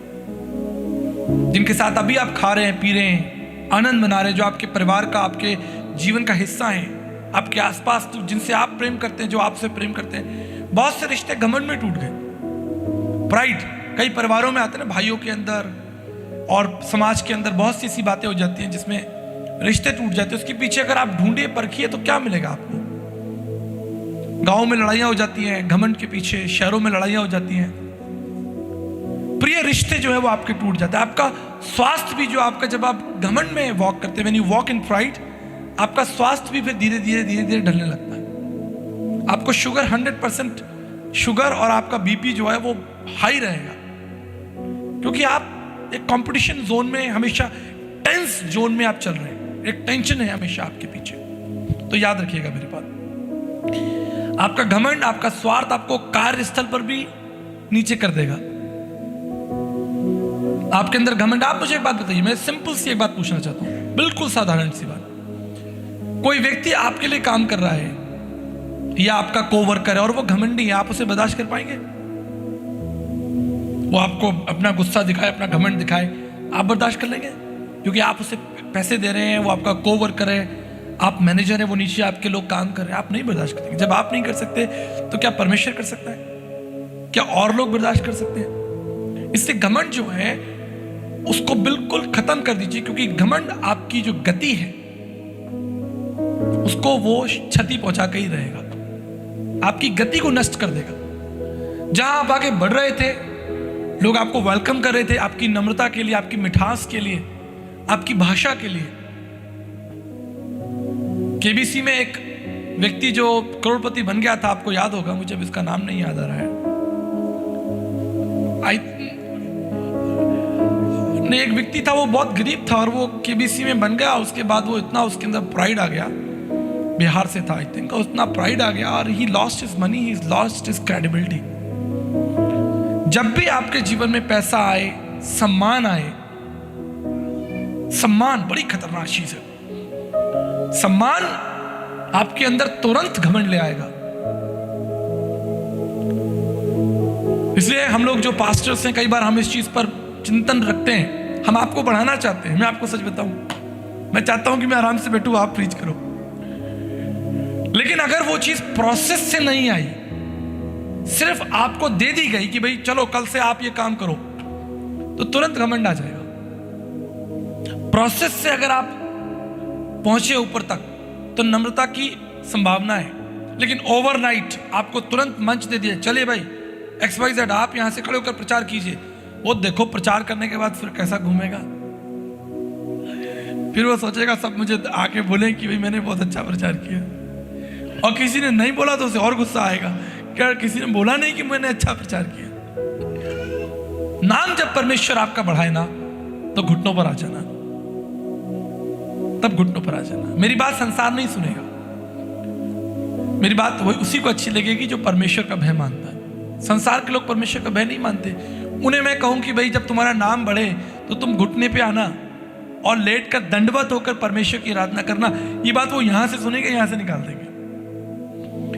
जिनके साथ अभी आप खा रहे हैं, पी रहे हैं, आनंद मना रहे हैं, जो आपके परिवार का, आपके जीवन का हिस्सा है, आपके आसपास जिनसे आप प्रेम करते हैं, जो आपसे प्रेम करते हैं। बहुत से रिश्ते घमंड में टूट गए। प्राइड कई परिवारों में आते हैं ना, भाइयों के अंदर और समाज के अंदर बहुत सी ऐसी बातें हो जाती हैं जिसमें रिश्ते टूट जाते हैं। उसके पीछे अगर आप ढूंढिए, परखिए तो क्या मिलेगा आपको? गांव में लड़ाइयां हो जाती हैं घमंड के पीछे, शहरों में लड़ाइयां हो जाती हैं, प्रिय रिश्ते जो है वो आपके टूट जाते हैं। आपका स्वास्थ्य भी, जो आपका, जब आप घमंड में वॉक करते हैं, when you walk in pride, आपका स्वास्थ्य भी फिर धीरे धीरे ढलने लगता है। आपको शुगर 100% शुगर और आपका बीपी जो है वो हाई रहेगा, क्योंकि आप एक कंपटीशन जोन में, हमेशा टेंस जोन में आप चल रहे हैं, एक टेंशन है हमेशा आपके पीछे। तो याद रखिएगा मेरी बात, आपका घमंड, आपका स्वार्थ आपको कार्यस्थल पर भी नीचे कर देगा। आपके अंदर घमंड। आप मुझे एक बात बताइए, मैं सिंपल सी एक बात पूछना चाहता हूं, बिल्कुल साधारण सी बात। कोई व्यक्ति आपके लिए काम कर रहा है या आपका कोवर्कर है और वो घमंडी है, आप उसे बर्दाश्त कर पाएंगे? वो आपको अपना गुस्सा दिखाए, अपना घमंड दिखाए, आप बर्दाश्त कर लेंगे? क्योंकि आप उसे पैसे दे रहे हैं, वो आपका कोवर्कर है, आप मैनेजर है, वो नीचे आपके लोग काम कर रहे हैं, आप नहीं बर्दाश्त करेंगे। जब आप नहीं कर सकते तो क्या परमेश्वर कर सकता है? क्या और लोग बर्दाश्त कर सकते हैं? इसलिए घमंड जो है उसको बिल्कुल खत्म कर दीजिए, क्योंकि घमंड आपकी जो गति है उसको वो क्षति पहुंचा के ही रहेगा, आपकी गति को नष्ट कर देगा। जहां आप आगे बढ़ रहे थे, लोग आपको वेलकम कर रहे थे, आपकी नम्रता के लिए, आपकी मिठास के लिए, आपकी भाषा के लिए। केबीसी में एक व्यक्ति जो करोड़पति बन गया था, आपको याद होगा, मुझे अब इसका नाम नहीं याद आ रहा है, एक व्यक्ति था, वो बहुत गरीब था और वो केबीसी में बन गया। उसके बाद वो इतना उसके अंदर प्राइड आ गया, बिहार से था आई थिंक, उतना प्राइड आ गया और he lost his money, he lost his credibility. जब भी आपके जीवन में पैसा आए, सम्मान आए, सम्मान बड़ी खतरनाक चीज है। सम्मान आपके अंदर तुरंत घमंड ले आएगा। इसलिए हम लोग जो पास्टर्स हैं, कई बार हम इस चीज पर चिंतन रखते हैं, हम आपको बढ़ाना चाहते हैं। मैं आपको सच बताऊं, मैं चाहता हूं कि मैं आराम से बैठूं, आप प्रीच करो, लेकिन अगर वो चीज प्रोसेस से नहीं आई, सिर्फ आपको दे दी गई कि भाई चलो कल से आप ये काम करो, तो तुरंत घमंड आ जाएगा। प्रोसेस से अगर आप पहुंचे ऊपर तक तो नम्रता की संभावना है, लेकिन ओवरनाइट आपको तुरंत मंच दे दिया, चलिए भाई XYZ आप यहां से खड़े होकर प्रचार कीजिए, वो देखो प्रचार करने के बाद फिर कैसा घूमेगा। फिर वो सोचेगा सब मुझे आके बोले कि भाई मैंने बहुत अच्छा प्रचार किया, और किसी ने नहीं बोला तो उसे और गुस्सा आएगा, क्या किसी ने बोला नहीं कि मैंने अच्छा प्रचार किया। नाम जब परमेश्वर आपका बढ़ाए ना, तो घुटनों पर आ जाना, तब घुटनों पर आ जाना। मेरी बात संसार नहीं सुनेगा, मेरी बात वही उसी को अच्छी लगेगी जो परमेश्वर का भय मानता है। संसार के लोग परमेश्वर का भय नहीं मानते। उन्हें मैं कहूं कि भाई जब तुम्हारा नाम बढ़े तो तुम घुटने पे आना और लेट कर दंडवत होकर परमेश्वर की आराधना करना, ये बात वो यहां से सुनेंगे, यहां से निकाल देंगे।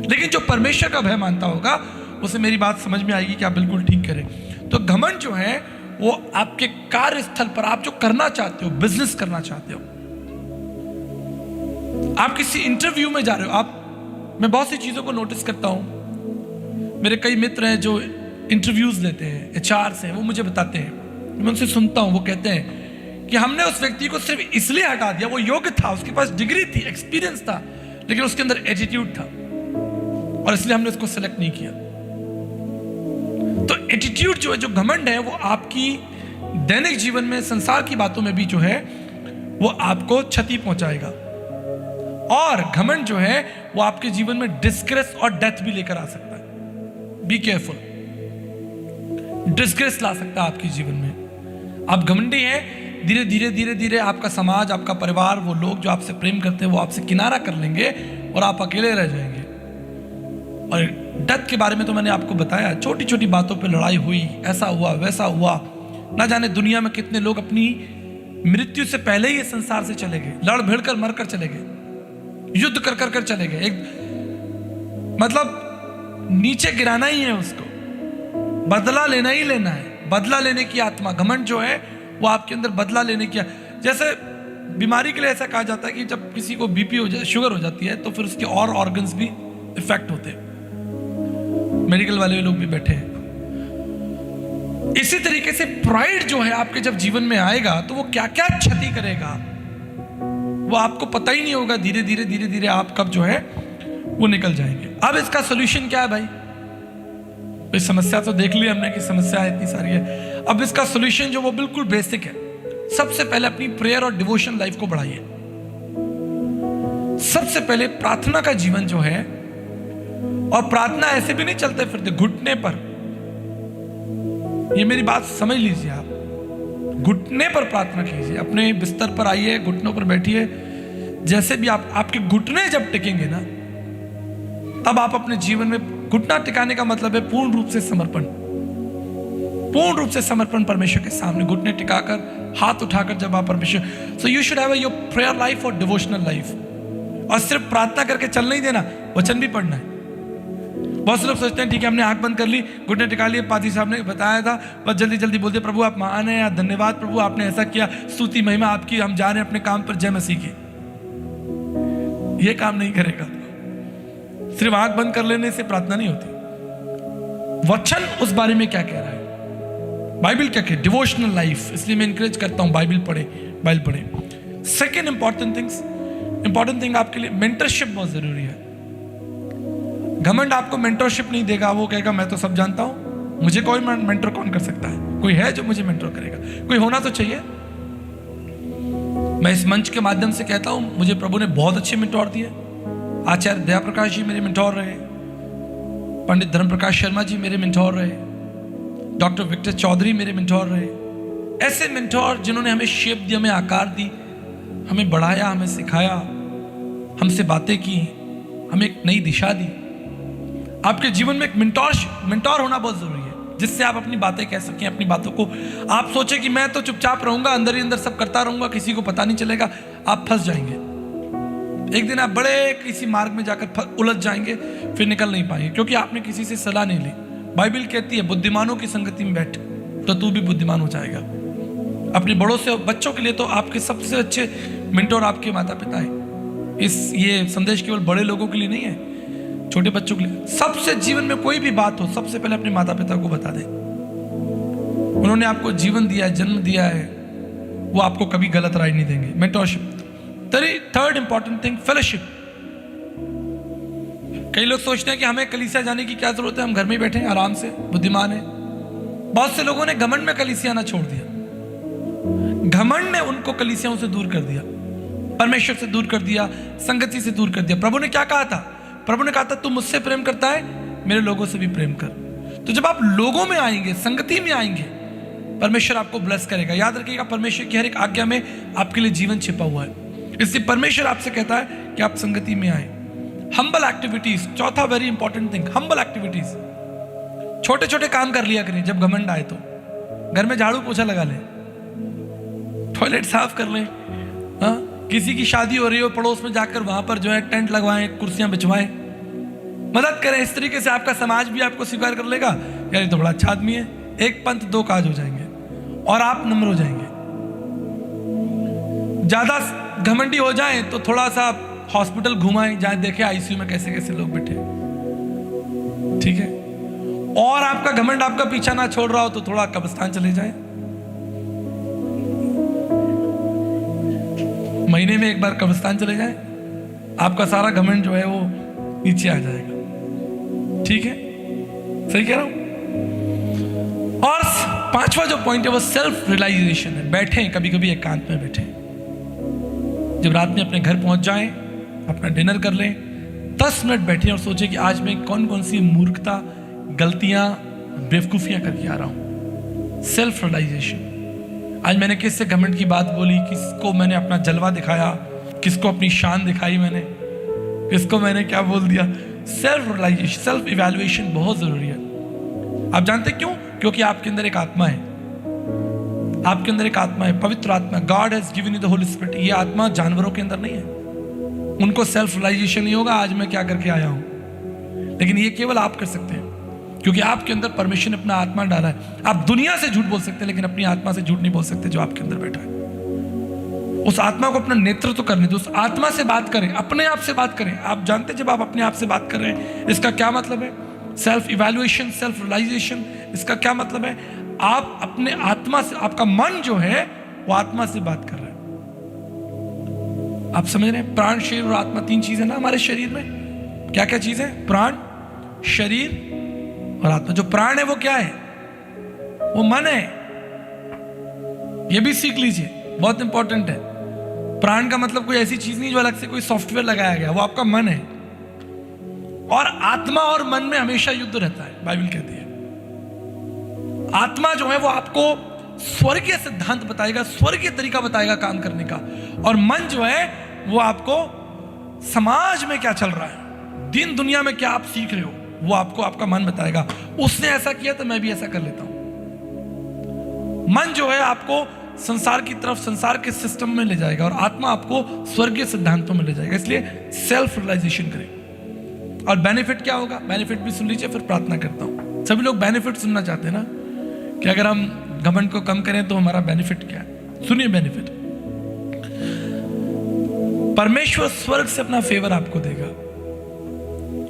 लेकिन जो परमेश्वर का भय मानता होगा उसे मेरी बात समझ में आएगी कि आप बिल्कुल ठीक करें। तो घमंड जो है वो आपके कार्यस्थल पर, आप जो करना चाहते हो, बिजनेस करना चाहते हो, आप किसी इंटरव्यू में जा रहे हो, मैं बहुत सी चीजों को नोटिस करता हूं। मेरे कई मित्र हैं जो इंटरव्यूज लेते हैं, HR से, वो मुझे बताते हैं, मैं उनसे सुनता हूं, वो कहते हैं कि हमने उस व्यक्ति को सिर्फ इसलिए हटा दिया, वो योग्य था, उसके पास डिग्री थी, एक्सपीरियंस था, लेकिन उसके अंदर एटीट्यूड था और इसलिए हमने उसको सेलेक्ट नहीं किया। तो एटीट्यूड जो है, जो घमंड है, वो आपकी दैनिक जीवन में, संसार की बातों में भी जो है वो आपको क्षति पहुंचाएगा। और घमंड जो है वो आपके जीवन में डिस्ग्रेस और डेथ भी लेकर आ सकता है। बी केयरफुल, डिस्ग्रेस ला सकता है आपके जीवन में। आप घमंडी हैं, धीरे धीरे धीरे धीरे आपका समाज, आपका परिवार, वो लोग जो आपसे प्रेम करते हैं वो आपसे किनारा कर लेंगे और आप अकेले रह जाएंगे। और डेथ के बारे में तो मैंने आपको बताया, छोटी छोटी बातों पे लड़ाई हुई, ऐसा हुआ वैसा हुआ, ना जाने दुनिया में कितने लोग अपनी मृत्यु से पहले ही इस संसार से चले गए, लड़ भिड़ कर मर कर चले गए, युद्ध कर कर कर चले गए। एक मतलब नीचे गिराना ही है उसको, बदला लेना ही लेना है, बदला लेने की आत्मा। घमंड जो है वो आपके अंदर बदला लेने की, जैसे बीमारी के लिए ऐसा कहा जाता है कि जब किसी को BP हो जाए, शुगर हो जाती है, तो फिर उसके और ऑर्गन्स भी इफेक्ट होते हैं। मेडिकल वाले लोग भी बैठे हैं। इसी तरीके से प्राइड जो है आपके जब जीवन में आएगा तो वो क्या क्या क्षति करेगा वो आपको पता ही नहीं होगा। धीरे धीरे धीरे धीरे आप कब जो है वो निकल जाएंगे। अब इसका सोल्यूशन क्या है भाई? इस समस्या तो देख लिया हमने कि समस्या इतनी सारी है। अब इसका सोल्यूशन जो वो बिल्कुल बेसिक है। सबसे पहले अपनी प्रेयर और डिवोशन लाइफ को बढ़ाइए। सबसे पहले प्रार्थना का जीवन जो है, और प्रार्थना ऐसे भी नहीं चलते फिरते घुटने पर, ये मेरी बात समझ लीजिए, आप घुटने पर प्रार्थना कीजिए। अपने बिस्तर पर आइए, घुटनों पर बैठिए। जैसे भी आपके घुटने जब टिकेंगे ना, तब आप अपने जीवन में, घुटना टिकाने का मतलब है पूर्ण रूप से समर्पण, पूर्ण रूप से समर्पण परमेश्वर के सामने, घुटने टिकाकर, हाथ उठाकर जब आप परमेश्वर। So you should have your prayer life और डिवोशनल लाइफ। और सिर्फ प्रार्थना करके चल नहीं देना, वचन भी पढ़ना है। बहुत से लोग सोचते हैं ठीक है हमने आंख बंद कर ली, घुटने टिका लिए, पादी साहब ने बताया था, बस जल्दी जल्दी बोलते प्रभु आप महान हैं, या धन्यवाद प्रभु आपने ऐसा किया, स्तुति महिमा आपकी, हम जा रहे हैं अपने काम पर, जय मसीह की। ये काम नहीं करेगा। सिर्फ आंख बंद कर लेने से प्रार्थना नहीं होती। वचन उस बारे में क्या कह रहा है, बाइबल क्या कहे, डिवोशनल लाइफ। इसलिए मैं इंकरेज करता हूं बाइबल पढ़े। सेकेंड इंपॉर्टेंट थिंग आपके लिए मेंटरशिप बहुत जरूरी है। घमंड आपको मेंटरशिप नहीं देगा, वो कहेगा मैं तो सब जानता हूं, मुझे कोई मेंटर कौन कर सकता है, कोई है जो मुझे मेंटर करेगा, कोई होना तो चाहिए। मैं इस मंच के माध्यम से कहता हूं मुझे प्रभु ने बहुत अच्छे मेंटोर दिए। आचार्य दया प्रकाश जी मेरे मेंटोर रहे, पंडित धर्म प्रकाश शर्मा जी मेरे मेंटोर रहे, डॉक्टर विक्टर चौधरी मेरे मेंटोर रहे। ऐसे मेंटोर जिन्होंने हमें शेप दी, हमें आकार दी, हमें बढ़ाया, हमें सिखाया, हमसे बातें की, हमें एक नई दिशा दी। आपके जीवन में एक मेंटोर होना बहुत जरूरी है, जिससे आप अपनी बातें कह सकें, अपनी बातों को आप सोचे कि मैं तो चुपचाप रहूंगा, अंदर ही अंदर सब करता रहूंगा, किसी को पता नहीं चलेगा, आप फंस जाएंगे। एक दिन आप बड़े किसी मार्ग में जाकर उलझ जाएंगे, फिर निकल नहीं पाएंगे, क्योंकि आपने किसी से सलाह नहीं ली। बाइबल कहती है बुद्धिमानों की संगति में बैठ तो तू भी बुद्धिमान हो जाएगा। अपने बड़ों से, बच्चों के लिए तो आपके सबसे अच्छे मेंटोर आपके माता पिता है। ये संदेश केवल बड़े लोगों के लिए नहीं है, छोटे बच्चों के लिए। सबसे जीवन में कोई भी बात हो, सबसे पहले अपने माता पिता को बता दे। उन्होंने आपको जीवन दिया है, जन्म दिया है, वो आपको कभी गलत राय नहीं देंगे। Mentorship. Third important thing, fellowship. कई लोग सोचते हैं कि हमें कलीसिया जाने की क्या जरूरत है, हम घर में बैठे हैं आराम से, बुद्धिमान है। बहुत से लोगों ने घमंड में कलीसिया आना छोड़ दिया। घमंड ने उनको कलीसियाओं से दूर कर दिया, परमेश्वर से दूर कर दिया, संगति से दूर कर दिया। प्रभु ने क्या कहा था? प्रभु ने कहा था तू मुझसे प्रेम करता है, मेरे लोगों से भी प्रेम कर। तो जब आप लोगों में आएंगे, संगति में आएंगे, परमेश्वर आपको ब्लेस करेगा। याद रखिएगा, परमेश्वर की हर एक आज्ञा में आपके लिए जीवन छिपा हुआ है। इसलिए परमेश्वर आपसे कहता है कि आप संगति में आए। हम्बल एक्टिविटीज, चौथा very important thing, humble activities. छोटे छोटे काम कर लिया करें। जब घमंड आए तो घर में झाड़ू पोछा लगा लें, टॉयलेट साफ कर लें, किसी की शादी हो रही हो पड़ोस में जाकर वहां पर जो है टेंट लगवाएं, कुर्सियां बिछवाएं, मदद करें। इस तरीके से आपका समाज भी आपको स्वीकार कर लेगा, यार ये तो बड़ा अच्छा आदमी है। एक पंथ दो काज हो जाएंगे और आप नम्र हो जाएंगे। ज्यादा घमंडी हो जाएं तो थोड़ा सा हॉस्पिटल घुमाएं, जहां देखें आईसीयू में कैसे कैसे लोग बैठे, ठीक है। और आपका घमंड आपका पीछा ना छोड़ रहा हो तो थोड़ा कब्रिस्तान चले जाएं। महीने में एक बार कब्रिस्तान चले जाएं, आपका सारा घमंड जो है वो नीचे आ जाएगा। ठीक है, सही कह रहा हूं। और पांचवा जो पॉइंट है वो सेल्फ रियलाइजेशन है। बैठें, कभी कभी एकांत में बैठें। जब रात में अपने घर पहुंच जाएं, अपना डिनर कर लें, 10 मिनट बैठें और सोचें कि आज मैं कौन कौन सी मूर्खता, गलतियां, बेवकूफियां करके आ रहा हूं। Self realisation. आज मैंने किससे घमंड की बात बोली, किसको मैंने अपना जलवा दिखाया, किसको अपनी शान दिखाई मैंने, किसको मैंने क्या बोल दिया। सेल्फ रियलाइजेशन, सेल्फ इवैल्यूएशन बहुत जरूरी है। आप जानते क्यों? क्योंकि आपके अंदर एक आत्मा है, आपके अंदर एक आत्मा है, पवित्र आत्मा। God has given you the Holi spirit. ये आत्मा जानवरों के अंदर नहीं है। उनको सेल्फ रियलाइजेशन नहीं होगा आज मैं क्या करके आया हूं, लेकिन ये केवल आप कर सकते हैं, क्योंकि आपके अंदर परमेश्वर ने अपना आत्मा डाला है। आप दुनिया से झूठ बोल सकते हैं, लेकिन अपनी आत्मा से झूठ नहीं बोल सकते जो आपके अंदर बैठा है। उस आत्मा को अपना नेतृत्व करने दो, उस आत्मा से बात करें, अपने आप से बात करें। आप जानते हैं जब आप अपने आप से बात कर रहे हैं इसका क्या मतलब है? Self evaluation, self realisation. इसका क्या मतलब है? आप अपने आत्मा से, आपका मन जो है वो आत्मा से बात कर रहे हैं। आप समझ रहे हैं? प्राण, शरीर और आत्मा, 3 चीजें ना हमारे शरीर में। क्या क्या चीज है? प्राण, शरीर और आत्मा। जो प्राण है वो क्या है? वो मन है। ये भी सीख लीजिए, बहुत इंपॉर्टेंट है। प्राण का मतलब कोई ऐसी चीज नहीं जो अलग से कोई सॉफ्टवेयर लगाया गया, वो आपका मन है। और आत्मा और मन में हमेशा युद्ध रहता है, बाइबल कहती है। आत्मा जो है वो आपको स्वर्गीय सिद्धांत बताएगा, स्वर्गीय तरीका बताएगा काम करने का, और मन जो है वो आपको समाज में क्या चल रहा है, दिन दुनिया में क्या आप सीख रहे हो, वो आपको आपका मन बताएगा। उसने ऐसा किया तो मैं भी ऐसा कर लेता हूं। मन जो है आपको संसार की तरफ, संसार के सिस्टम में ले जाएगा, और आत्मा आपको स्वर्गीय सिद्धांतों में ले जाएगा। इसलिए सेल्फ रियलाइजेशन करें। और बेनिफिट क्या होगा, बेनिफिट भी सुन लीजिए, फिर प्रार्थना करता हूं। सभी लोग बेनिफिट सुनना चाहते हैं ना, कि अगर हम घमंड को कम करें तो हमारा बेनिफिट क्या है। सुनिए बेनिफिट, परमेश्वर स्वर्ग से अपना फेवर आपको देगा।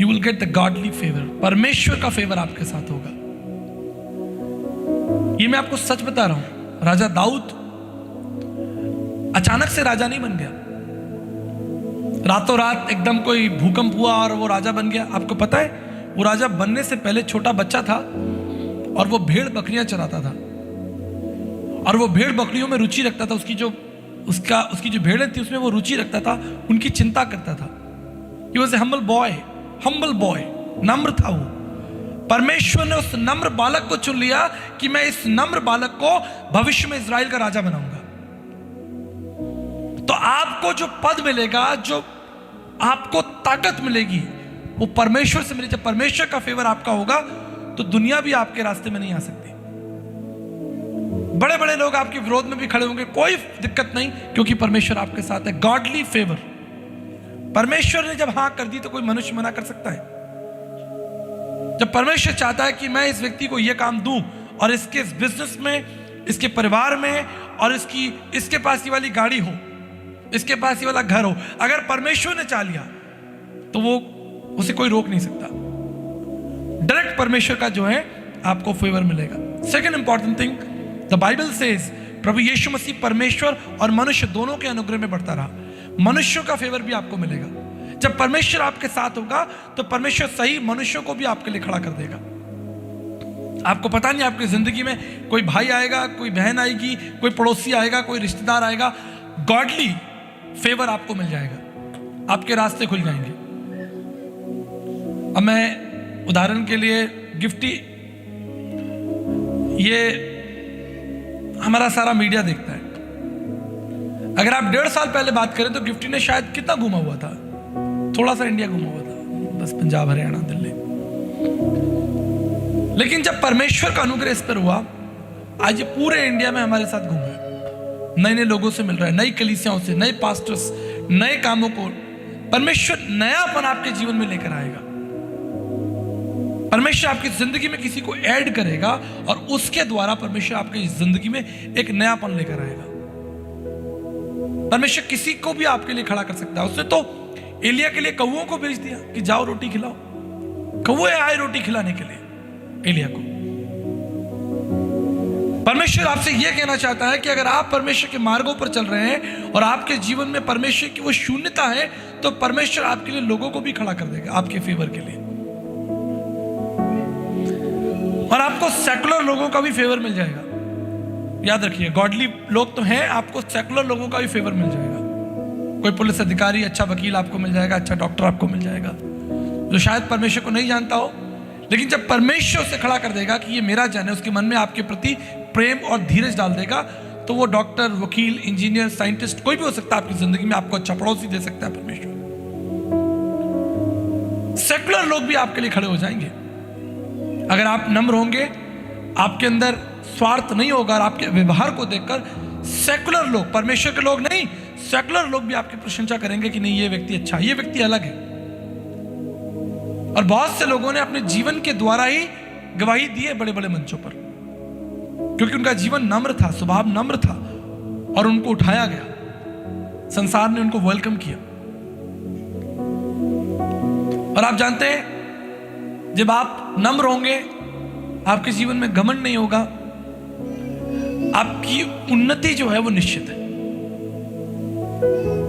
You will get the godly favour, परमेश्वर का फेवर आपके साथ होगा। ये मैं आपको सच बता रहा हूं। राजा दाऊद अचानक से राजा नहीं बन गया, रातों रात एकदम कोई भूकंप हुआ और वो राजा बन गया। आपको पता है, वो राजा बनने से पहले छोटा बच्चा था और वो भेड़ बकरियां चराता था, और वो भेड़ बकरियों में रुचि रखता था। उसकी जो भेड़ें थी उसमें वो रुचि रखता था, उनकी चिंता करता था। He was a humble boy, नम्र था वो। परमेश्वर ने उस नम्र बालक को चुन लिया कि मैं इस नम्र बालक को भविष्य में इजराइल का राजा बनाऊंगा। तो आपको जो पद मिलेगा, जो आपको ताकत मिलेगी, वो परमेश्वर से मिलेगी। जब परमेश्वर का फेवर आपका होगा तो दुनिया भी आपके रास्ते में नहीं आ सकती। बड़े बड़े लोग आपके विरोध में भी खड़े होंगे, कोई दिक्कत नहीं, क्योंकि परमेश्वर आपके साथ है। गॉडली फेवर, परमेश्वर ने जब हाँ कर दी तो कोई मनुष्य मना कर सकता है। जब परमेश्वर चाहता है कि मैं इस व्यक्ति को यह काम दूं और इसके बिजनेस में, इसके परिवार में, और इसके पास ये वाली गाड़ी हो, इसके पास ये वाला घर हो, अगर परमेश्वर ने चाह लिया तो वो उसे कोई रोक नहीं सकता। डायरेक्ट परमेश्वर का जो है आपको फेवर मिलेगा। Second important thing, the Bible says, प्रभु यीशु मसीह परमेश्वर और मनुष्य दोनों के अनुग्रह में बढ़ता रहा। मनुष्यों का फेवर भी आपको मिलेगा। जब परमेश्वर आपके साथ होगा तो परमेश्वर सही मनुष्यों को भी आपके लिए खड़ा कर देगा। आपको पता नहीं, आपकी जिंदगी में कोई भाई आएगा, कोई बहन आएगी, कोई पड़ोसी आएगा, कोई रिश्तेदार आएगा, गॉडली फेवर आपको मिल जाएगा, आपके रास्ते खुल जाएंगे। अब मैं उदाहरण के लिए गिफ्टी, ये हमारा सारा मीडिया देखता है। अगर आप 1.5 साल पहले बात करें तो गिफ्टी ने शायद कितना घूमा हुआ था, थोड़ा सा इंडिया घूमा हुआ था, बस पंजाब, हरियाणा, दिल्ली। लेकिन जब परमेश्वर का अनुग्रह इस पर हुआ, आज ये पूरे इंडिया में हमारे साथ घूम रहा है, नए नए लोगों से मिल रहा है, नई कलीसियाओं से, नए पास्टर्स, नए कामों को परमेश्वर नयापन आपके जीवन में लेकर आएगा। परमेश्वर आपकी जिंदगी में किसी को ऐड करेगा और उसके द्वारा परमेश्वर आपकी जिंदगी में एक नयापन लेकर आएगा। परमेश्वर किसी को भी आपके लिए खड़ा कर सकता है। उसने तो एलिया के लिए कौओं को भेज दिया कि जाओ रोटी खिलाओ, कौए आए रोटी खिलाने के लिए एलिया को। परमेश्वर आपसे यह कहना चाहता है कि अगर आप परमेश्वर के मार्गों पर चल रहे हैं और आपके जीवन में परमेश्वर की वो शून्यता है, तो परमेश्वर आपके लिए लोगों को भी खड़ा कर देगा आपके फेवर के लिए, और आपको सेकुलर लोगों का भी फेवर मिल जाएगा। याद रखिए, गॉडली लोग तो हैं, आपको सेकुलर लोगों का भी फेवर मिल जाएगा। कोई पुलिस अधिकारी, अच्छा वकील आपको मिल जाएगा, अच्छा डॉक्टर आपको मिल जाएगा, जो शायद परमेश्वर को नहीं जानता हो, लेकिन जब परमेश्वर से खड़ा कर देगा कि ये मेरा जन है, उसके मन में आपके प्रति प्रेम और धीरज डाल देगा, तो वो डॉक्टर, वकील, इंजीनियर, साइंटिस्ट कोई भी हो सकता है आपकी जिंदगी में, आपको अच्छा पड़ोसी दे सकता है परमेश्वर। सेकुलर लोग भी आपके लिए खड़े हो जाएंगे अगर आप नम्र होंगे, आपके अंदर स्वार्थ नहीं होगा, और आपके व्यवहार को देखकर सेकुलर लोग, परमेश्वर के लोग नहीं, सेकुलर लोग भी आपकी प्रशंसा करेंगे कि नहीं, ये व्यक्ति अच्छा, ये व्यक्ति अलग है। और बहुत से लोगों ने अपने जीवन के द्वारा ही गवाही दी है बड़े बड़े मंचों पर, क्योंकि उनका जीवन नम्र था, स्वभाव नम्र था, और उनको उठाया गया, संसार ने उनको वेलकम किया। और आप जानते हैं, जब आप नम्र होंगे, आपके जीवन में घमंड नहीं होगा, आपकी उन्नति जो है वो निश्चित है।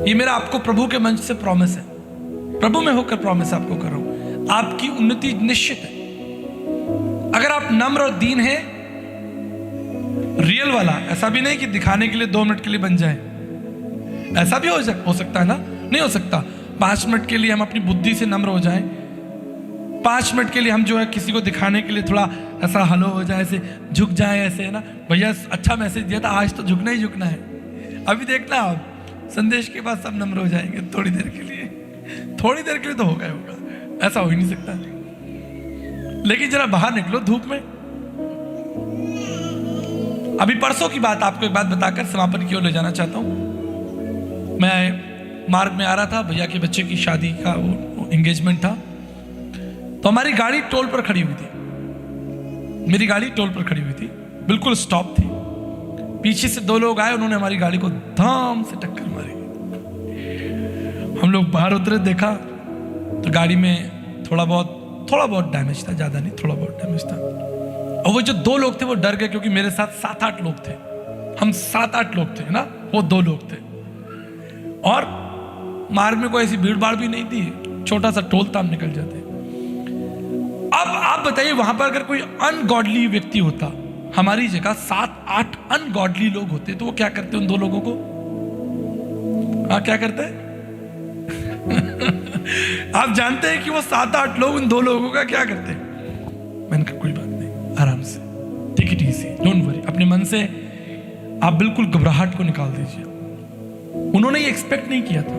ये मेरा आपको प्रभु के मंच से प्रॉमिस है, प्रभु में होकर प्रॉमिस आपको कर रहा हूं, आपकी उन्नति निश्चित है। अगर आप नम्र और दीन हैं, रियल वाला, ऐसा भी नहीं कि दिखाने के लिए 2 मिनट के लिए बन जाए, ऐसा भी हो सकता है ना, नहीं हो सकता। 5 मिनट के लिए हम अपनी बुद्धि से नम्र हो जाएं, 5 मिनट के लिए हम जो है किसी को दिखाने के लिए थोड़ा ऐसा हलो हो जाए, ऐसे झुक जाए, ऐसे है ना, भैया अच्छा मैसेज दिया था, आज तो झुकना ही झुकना है। अभी देखना आप संदेश के बाद सब नम्र हो जाएंगे, थोड़ी देर के लिए तो होगा, ऐसा हो ही नहीं सकता। लेकिन जरा बाहर निकलो धूप में। अभी परसों की बात, आपको एक बात बताकर समापन की ओर ले जाना चाहता हूं। मैं मार्ग में आ रहा था, भैया के बच्चे की शादी का वो एंगेजमेंट था, तो हमारी गाड़ी टोल पर खड़ी हुई थी, मेरी गाड़ी टोल पर खड़ी हुई थी, बिल्कुल स्टॉप थी। पीछे से दो लोग आए, उन्होंने हमारी गाड़ी को धाम से टक्कर मारी। हम लोग बाहर उतरे, देखा तो गाड़ी में थोड़ा बहुत डैमेज था, ज्यादा नहीं, थोड़ा बहुत डैमेज था। और वो जो दो लोग थे वो डर गए, क्योंकि मेरे साथ 7-8 लोग थे, हम 7-8 लोग थे ना, वो 2 लोग थे। और मार्ग में कोई ऐसी भीड़ भाड़ भी नहीं थी, छोटा सा टोल था, हम निकल जाते। अब आप बताइए, वहां पर अगर कोई अनगॉडली व्यक्ति होता, हमारी जगह 7-8 अनगॉडली लोग होते, तो वो क्या करते उन 2 लोगों को? हाँ, क्या करते हैं? आप जानते हैं कि वो 7-8 लोग उन 2 लोगों का क्या करते हैं? मैंने कहा कोई बात नहीं, आराम से, take it easy, don't worry. अपने मन से आप बिल्कुल घबराहट को निकाल दीजिए। उन्होंने ये एक्सपेक्ट नहीं किया था,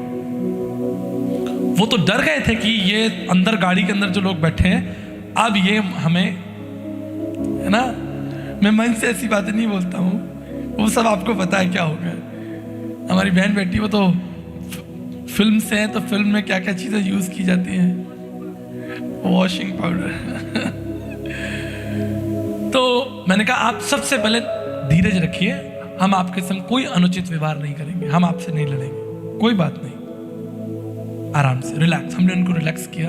वो तो डर गए थे कि ये अंदर, गाड़ी के अंदर जो लोग बैठे हैं, अब ये हमें, है ना, मैं मन से ऐसी बातें नहीं बोलता हूँ, वो सब आपको पता है क्या होगा। हमारी बहन बेटी वो तो फिल्म से है, तो फिल्म में क्या क्या चीजें यूज की जाती हैं, वॉशिंग पाउडर। तो मैंने कहा आप सबसे पहले धीरज रखिए, हम आपके संग कोई अनुचित व्यवहार नहीं करेंगे, हम आपसे नहीं लड़ेंगे, कोई बात नहीं, आराम से, रिलैक्स। हमने उनको रिलैक्स किया।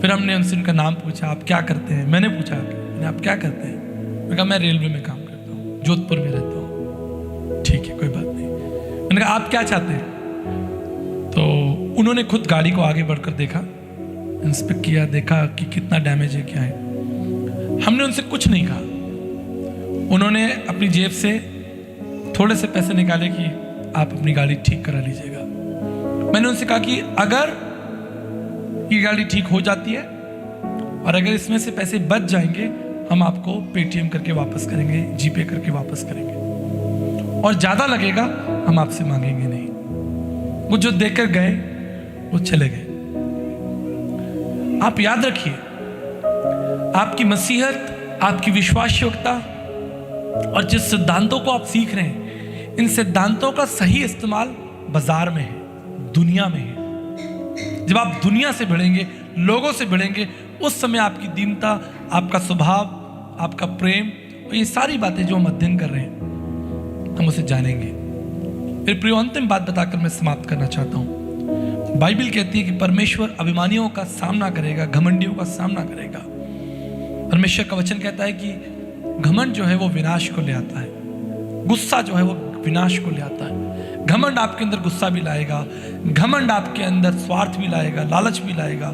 फिर हमने उनसे उनका नाम पूछा, आप क्या करते हैं? मैंने पूछा आप क्या करते हैं? मैंने कहा मैं रेलवे में काम करता हूँ, जोधपुर में रहता हूँ। ठीक है, कोई बात नहीं। मैंने कहा आप क्या चाहते हैं? तो उन्होंने खुद गाड़ी को आगे बढ़कर देखा, इंस्पेक्ट किया, देखा कि कितना डैमेज है, क्या है। हमने उनसे कुछ नहीं कहा। उन्होंने अपनी जेब से थोड़े से पैसे निकाले कि आप अपनी गाड़ी ठीक करा लीजिएगा। मैंने उनसे कहा कि अगर ये गाड़ी ठीक हो जाती है और अगर इसमें से पैसे बच जाएंगे, हम आपको पेटीएम करके वापस करेंगे, जीपे करके वापस करेंगे, और ज्यादा लगेगा हम आपसे मांगेंगे नहीं। वो जो देकर गए वो चले गए। आप याद रखिए, आपकी मसीहत, आपकी विश्वास योग्यता और जिस सिद्धांतों को आप सीख रहे हैं, इन सिद्धांतों का सही इस्तेमाल बाजार में है, दुनिया में है। जब आप दुनिया से भिड़ेंगे, लोगों से भिड़ेंगे, उस समय आपकी दीनता, आपका स्वभाव, आपका प्रेम और ये सारी बातें जो हम अध्ययन कर रहे हैं, हम उसे जानेंगे। फिर प्रिय, अंतिम बात बताकर मैं समाप्त करना चाहता हूं। बाइबल कहती है कि परमेश्वर अभिमानियों का सामना करेगा, घमंडियों का सामना करेगा। परमेश्वर का वचन कहता है कि घमंड जो है वो विनाश को ले आता है, गुस्सा जो है वो विनाश को ले आता है। घमंड आपके अंदर गुस्सा भी लाएगा, घमंड आपके अंदर स्वार्थ भी लाएगा, लालच भी लाएगा।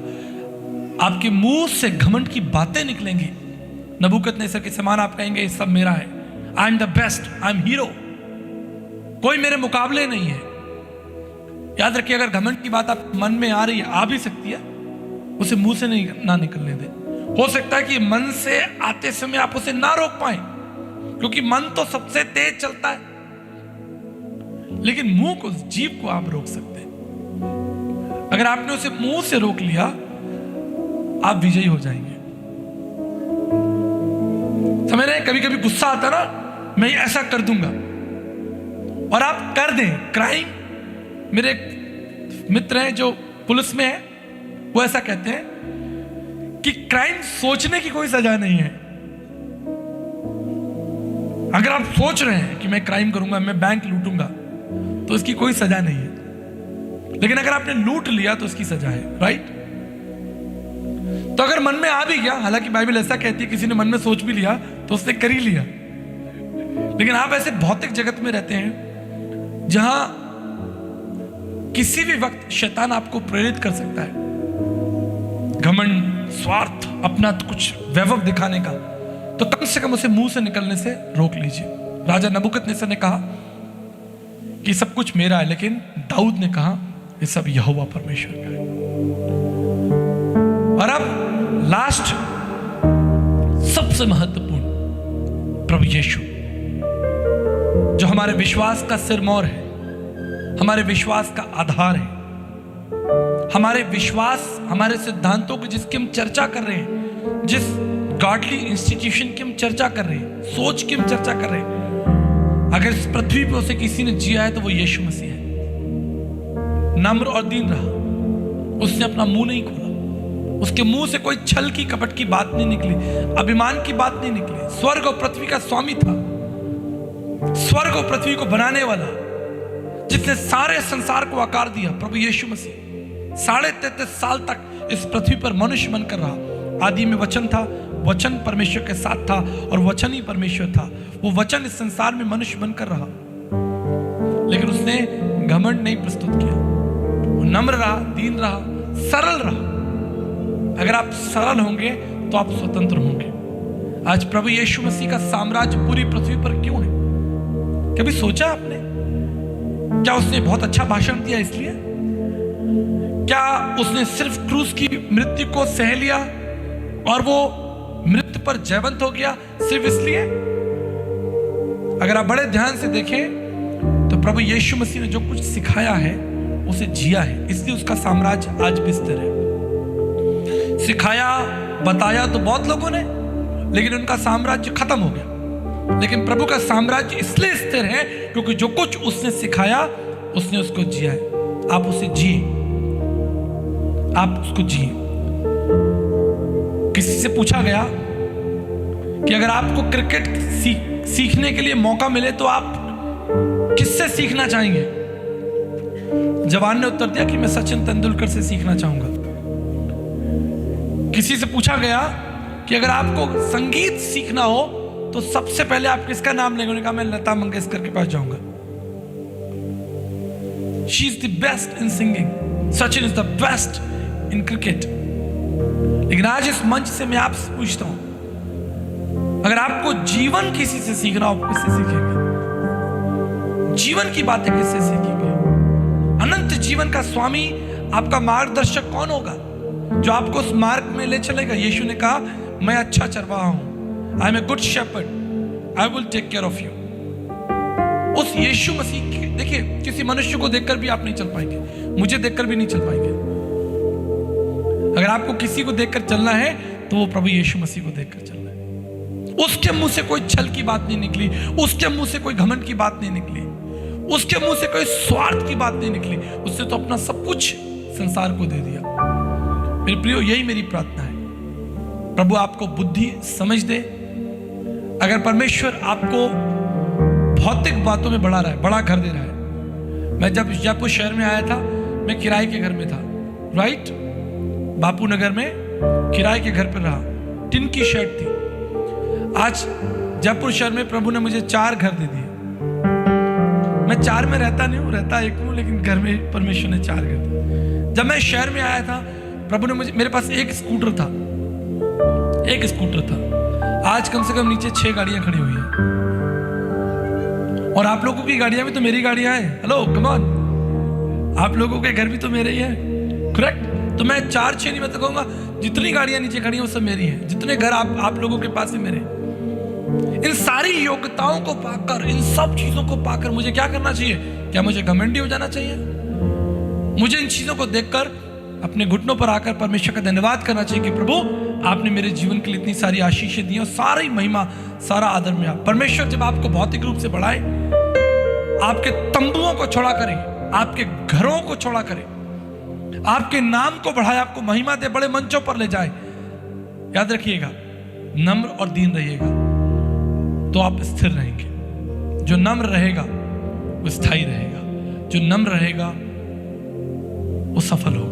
आपके मुंह से घमंड की बातें निकलेंगी। नबूकदनेस्सर के समान आप कहेंगे ये सब मेरा है, I am the best, I am hero, कोई मेरे मुकाबले नहीं है। याद रखिए, अगर घमंड की बात आप मन में आ रही है, आ भी सकती है, उसे मुंह से नहीं ना निकलने दें। हो सकता है कि मन से आते समय आप उसे ना रोक पाए, क्योंकि मन तो सबसे तेज चलता है, लेकिन मुंह को, जीभ को आप रोक सकते हैं। अगर आपने उसे मुंह से रोक लिया, आप विजयी हो जाएंगे। समझ रहे हैं? कभी कभी गुस्सा आता ना, मैं ऐसा कर दूंगा, और आप कर दें क्राइम। मेरे एक मित्र हैं जो पुलिस में है, वो ऐसा कहते हैं कि क्राइम सोचने की कोई सजा नहीं है। अगर आप सोच रहे हैं कि मैं क्राइम करूंगा, मैं बैंक लूटूंगा, तो इसकी कोई सजा नहीं है। लेकिन अगर आपने लूट लिया तो इसकी सजा है, राइट? तो अगर मन में आ भी गया, हालांकि बाइबल ऐसा कहती है किसी ने मन में सोच भी लिया तो उसने कर ही लिया, लेकिन आप ऐसे भौतिक जगत में रहते हैं जहां किसी भी वक्त शैतान आपको प्रेरित कर सकता है, घमंड, स्वार्थ, अपना कुछ वैभव दिखाने का, तो कम से कम उसे मुंह से निकलने से रोक लीजिए। राजा नबूकदनेस्सर ने कहा कि सब कुछ मेरा है, लेकिन दाऊद ने कहा ये सब यहोवा परमेश्वर का है। और अब लास्ट, सबसे महत्वपूर्ण, प्रभु यीशु जो हमारे विश्वास का सिरमौर है, हमारे विश्वास का आधार है, हमारे विश्वास, हमारे सिद्धांतों की जिसकी हम चर्चा कर रहे हैं, जिस गॉडली इंस्टीट्यूशन की हम चर्चा कर रहे हैं, सोच की हम चर्चा कर रहे हैं, अगर इस पृथ्वी पर उसे किसी ने जिया है तो वो यीशु मसीह है। नम्र और दीन रहा, उसने अपना मुंह नहीं खोला, उसके मुंह से कोई छल की कपट की बात नहीं निकली, अभिमान की बात नहीं निकली। स्वर्ग और पृथ्वी का स्वामी था, स्वर्ग और पृथ्वी को बनाने वाला, जिसने सारे संसार को आकार दिया, प्रभु यीशु मसीह 33.5 साल तक इस पृथ्वी पर मनुष्य बनकर रहा। आदि में वचन था, वचन परमेश्वर के साथ था और वचन ही परमेश्वर था। वो वचन इस संसार में मनुष्य बनकर रहा, लेकिन उसने घमंड नहीं प्रस्तुत किया। वो नम्र रहा, दीन रहा, सरल रहा। अगर आप सरल होंगे तो आप स्वतंत्र होंगे। आज प्रभु यीशु मसीह का साम्राज्य पूरी पृथ्वी पर क्यों है? कभी सोचा आपने? क्या उसने बहुत अच्छा भाषण दिया इसलिए? क्या उसने सिर्फ क्रूस की मृत्यु को सह लिया और वो मृत्यु पर जयवंत हो गया सिर्फ इसलिए? अगर आप बड़े ध्यान से देखें तो प्रभु यीशु मसीह ने जो कुछ सिखाया है उसे जिया है, इसलिए उसका साम्राज्य आज भी स्थिर है। सिखाया बताया तो बहुत लोगों ने, लेकिन उनका साम्राज्य खत्म हो गया। लेकिन प्रभु का साम्राज्य इसलिए स्थिर है क्योंकि जो कुछ उसने सिखाया उसने उसको जिया है। आप उसे जिए, आप उसको जिए। किसी से पूछा गया कि अगर आपको क्रिकेट सीखने के लिए मौका मिले तो आप किससे सीखना चाहेंगे? जवान ने उत्तर दिया कि मैं सचिन तेंदुलकर से सीखना चाहूंगा। किसी से पूछा गया कि अगर आपको संगीत सीखना हो तो सबसे पहले आप किसका नाम लेंगे? उन्होंने कहा मैं लता मंगेशकर के पास जाऊंगा। She is the best in singing, Sachin is the best in cricket. लेकिन आज इस मंच से मैं आपसे पूछता हूं, अगर आपको जीवन किसी से सीखना हो, आप किससे सीखेंगे? जीवन की बातें किससे सीखेंगे? अनंत जीवन का स्वामी आपका मार्गदर्शक कौन होगा जो आपको उस मार्ग में ले चलेगा? यीशु ने कहा मैं अच्छा चरवाहा हूं, I am a good shepherd, I will take care of you. उस यीशु मसीह के, देखिए किसी मनुष्य को देखकर भी आप नहीं चल पाएंगे, मुझे देखकर भी नहीं चल पाएंगे। अगर आपको किसी को देखकर चलना है तो वो प्रभु यीशु मसीह को देखकर चलना है। उसके मुंह से कोई छल की बात नहीं निकली, उसके मुंह से कोई घमंड की बात नहीं निकली, उसके मुंह से कोई स्वार्थ की बात नहीं निकली। उससे तो अपना सब कुछ संसार को दे दिया। मेरे प्रियो, यही मेरी प्रार्थना है, प्रभु आपको बुद्धि समझ दे। अगर परमेश्वर आपको भौतिक बातों में बढ़ा रहा है, बड़ा घर दे रहा है। मैं जब जयपुर शहर में आया था, मैं किराए के घर में था, राइट, बापू नगर में किराए के घर पर रहा, टिन की शेड थी। आज जयपुर शहर में प्रभु ने मुझे 4 घर दे दिए। मैं 4 में रहता नहीं हूँ, रहता 1 हूँ, लेकिन घर में परमेश्वर ने 4 घर दिए। जब मैं शहर में आया था, प्रभु ने मुझे, मेरे पास एक स्कूटर था, आज कम से कम नीचे 6 गाड़ियां खड़ी हुई हैं। और आप लोगों की गाड़ियां भी तो मेरी गाड़ियां हैं। हेलो कम ऑन, आप लोगों के घर भी तो मेरे ही हैं, करेक्ट? तो मैं 4-6 नहीं, मैं तो कहूंगा जितनी गाड़ियां नीचे खड़ी हैं वो सब मेरी हैं, जितने घर आप लोगों के पास है मेरे। इन सारी योग्यताओं को पाकर, इन सब चीजों को पाकर मुझे क्या करना चाहिए? क्या मुझे घमंडी हो जाना चाहिए? मुझे इन चीजों को देखकर अपने घुटनों पर आकर परमेश्वर का धन्यवाद करना चाहिए कि प्रभु आपने मेरे जीवन के लिए इतनी सारी आशीषें दी और सारी महिमा, सारा आदर में आप। परमेश्वर जब आपको भौतिक रूप से बढ़ाए, आपके तंबुओं को छोड़ा करे, आपके घरों को छोड़ा करे, आपके नाम को बढ़ाए, आपको महिमा दे, बड़े मंचों पर ले जाए, याद रखिएगा, नम्र और दीन रहिएगा तो आप स्थिर रहेंगे। जो नम्र रहेगा वो स्थायी रहेगा, जो नम्र रहेगा वो सफल होगा।